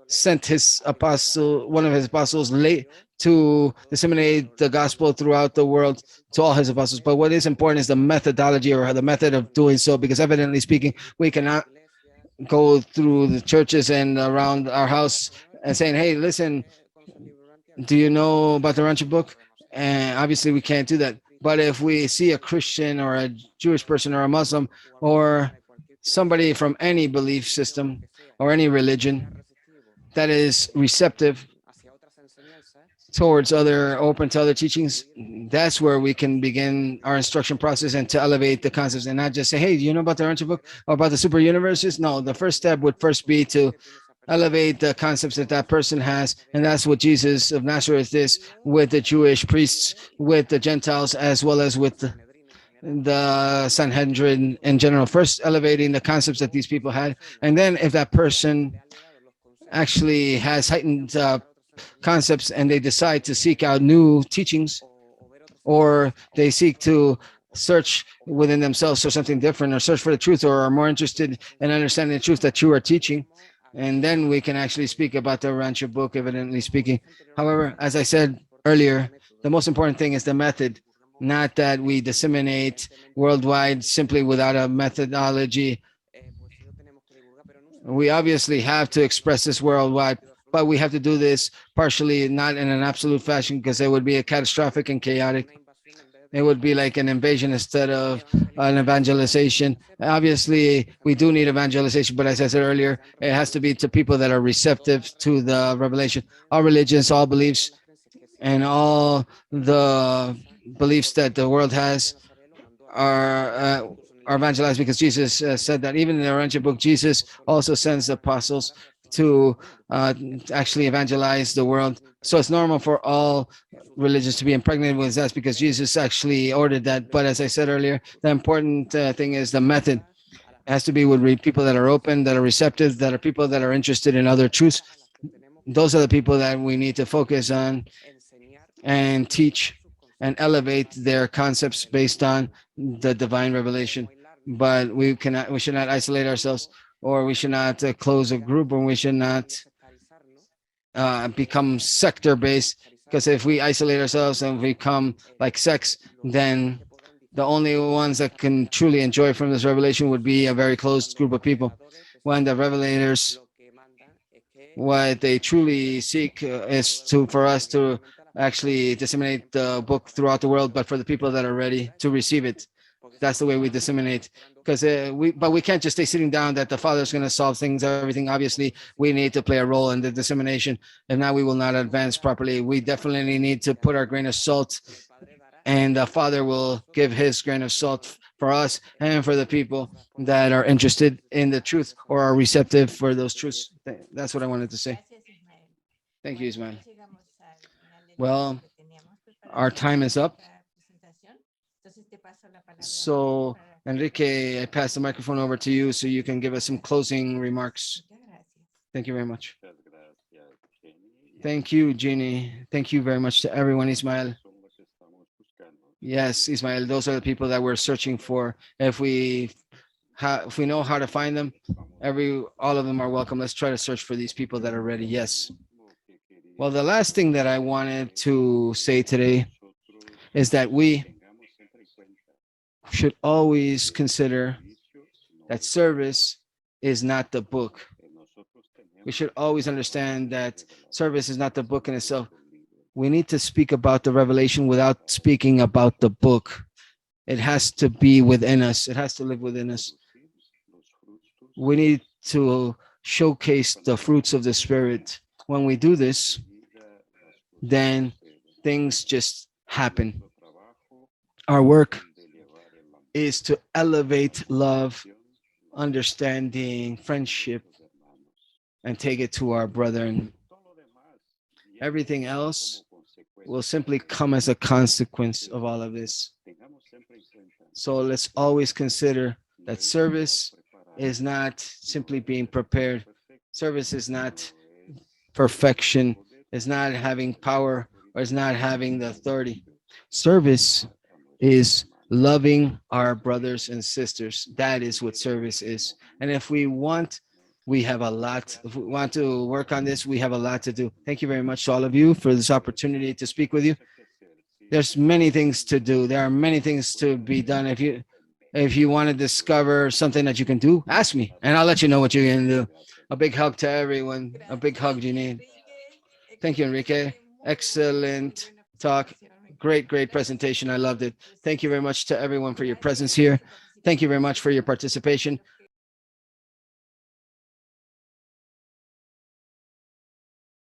sent his apostle, one of his apostles, late to disseminate the gospel throughout the world to all his apostles. But what is important is the methodology or the method of doing so, because evidently speaking, we cannot go through the churches and around our house and saying, hey, listen, do you know about the Urantia book? And obviously we can't do that. But if we see a Christian or a Jewish person or a Muslim or somebody from any belief system or any religion that is receptive towards other, open to other teachings, that's where we can begin our instruction process and to elevate the concepts and not just say, hey, do you know about the Urantia book or about the super universes? No, the first step would first be to elevate the concepts that that person has. And that's what Jesus of Nazareth is with the Jewish priests, with the Gentiles, as well as with the Sanhedrin in general. First elevating the concepts that these people had. And then if that person actually has heightened concepts and they decide to seek out new teachings, or they seek to search within themselves for something different or search for the truth, or are more interested in understanding the truth that you are teaching, and then we can actually speak about the Urantia book, evidently speaking. However, as I said earlier, the most important thing is the method, not that we disseminate worldwide simply without a methodology. We obviously have to express this worldwide, but we have to do this partially, not in an absolute fashion, because it would be a catastrophic and chaotic. It would be like an invasion instead of an evangelization. Obviously, we do need evangelization, but as I said earlier, it has to be to people that are receptive to the revelation. All religions, all beliefs, and all the beliefs that the world has are evangelized, because Jesus said that even in the Urantia book, Jesus also sends apostles to actually evangelize the world. So it's normal for all religions to be impregnated with us because Jesus actually ordered that. But as I said earlier, the important thing is the method. It has to be with people that are open, that are receptive, that are people that are interested in other truths. Those are the people that we need to focus on and teach and elevate their concepts based on the divine revelation. But we should not isolate ourselves, or we should not close a group, or we should not become sector based. Because if we isolate ourselves and become like sects, then the only ones that can truly enjoy from this revelation would be a very closed group of people. When the revelators, what they truly seek is to for us to actually disseminate the book throughout the world, but for the people that are ready to receive it. That's the way we disseminate. Because we can't just stay sitting down that the Father's going to solve things, everything. Obviously, we need to play a role in the dissemination. If not, we will not advance properly. We definitely need to put our grain of salt, and the Father will give His grain of salt for us and for the people that are interested in the truth or are receptive for those truths. That's what I wanted to say. Thank you, Ismael. Well, our time is up. So, Enrique, I pass the microphone over to you so you can give us some closing remarks. Thank you very much. Thank you, Jeannie. Thank you very much to everyone, Ismael. Yes, Ismael, those are the people that we're searching for. If we know how to find them, all of them are welcome. Let's try to search for these people that are ready. Yes. Well, the last thing that I wanted to say today is that we should always consider that service is not the book. We should always understand that service is not the book in itself. We need to speak about the revelation without speaking about the book. It has to be within us. It has to live within us. We need to showcase the fruits of the Spirit. When we do this, then things just happen. Our work is to elevate love, understanding, friendship, and take it to our brethren. Everything else will simply come as a consequence of all of this. So let's always consider that service is not simply being prepared. Service is not perfection, is not having power, or is not having the authority. Service is loving our brothers and sisters. That is what service is. And if we want, we have a lot. If we want to work on this, we have a lot to do. Thank you very much to all of you for this opportunity to speak with you. There's many things to do. There are many things to be done. If you want to discover something that you can do, ask me, and I'll let you know what you can do. A big hug to everyone. A big hug, you need. Thank you, Enrique. Excellent talk. Great presentation. I loved it. Thank you very much to everyone for your presence here. Thank you very much for your participation.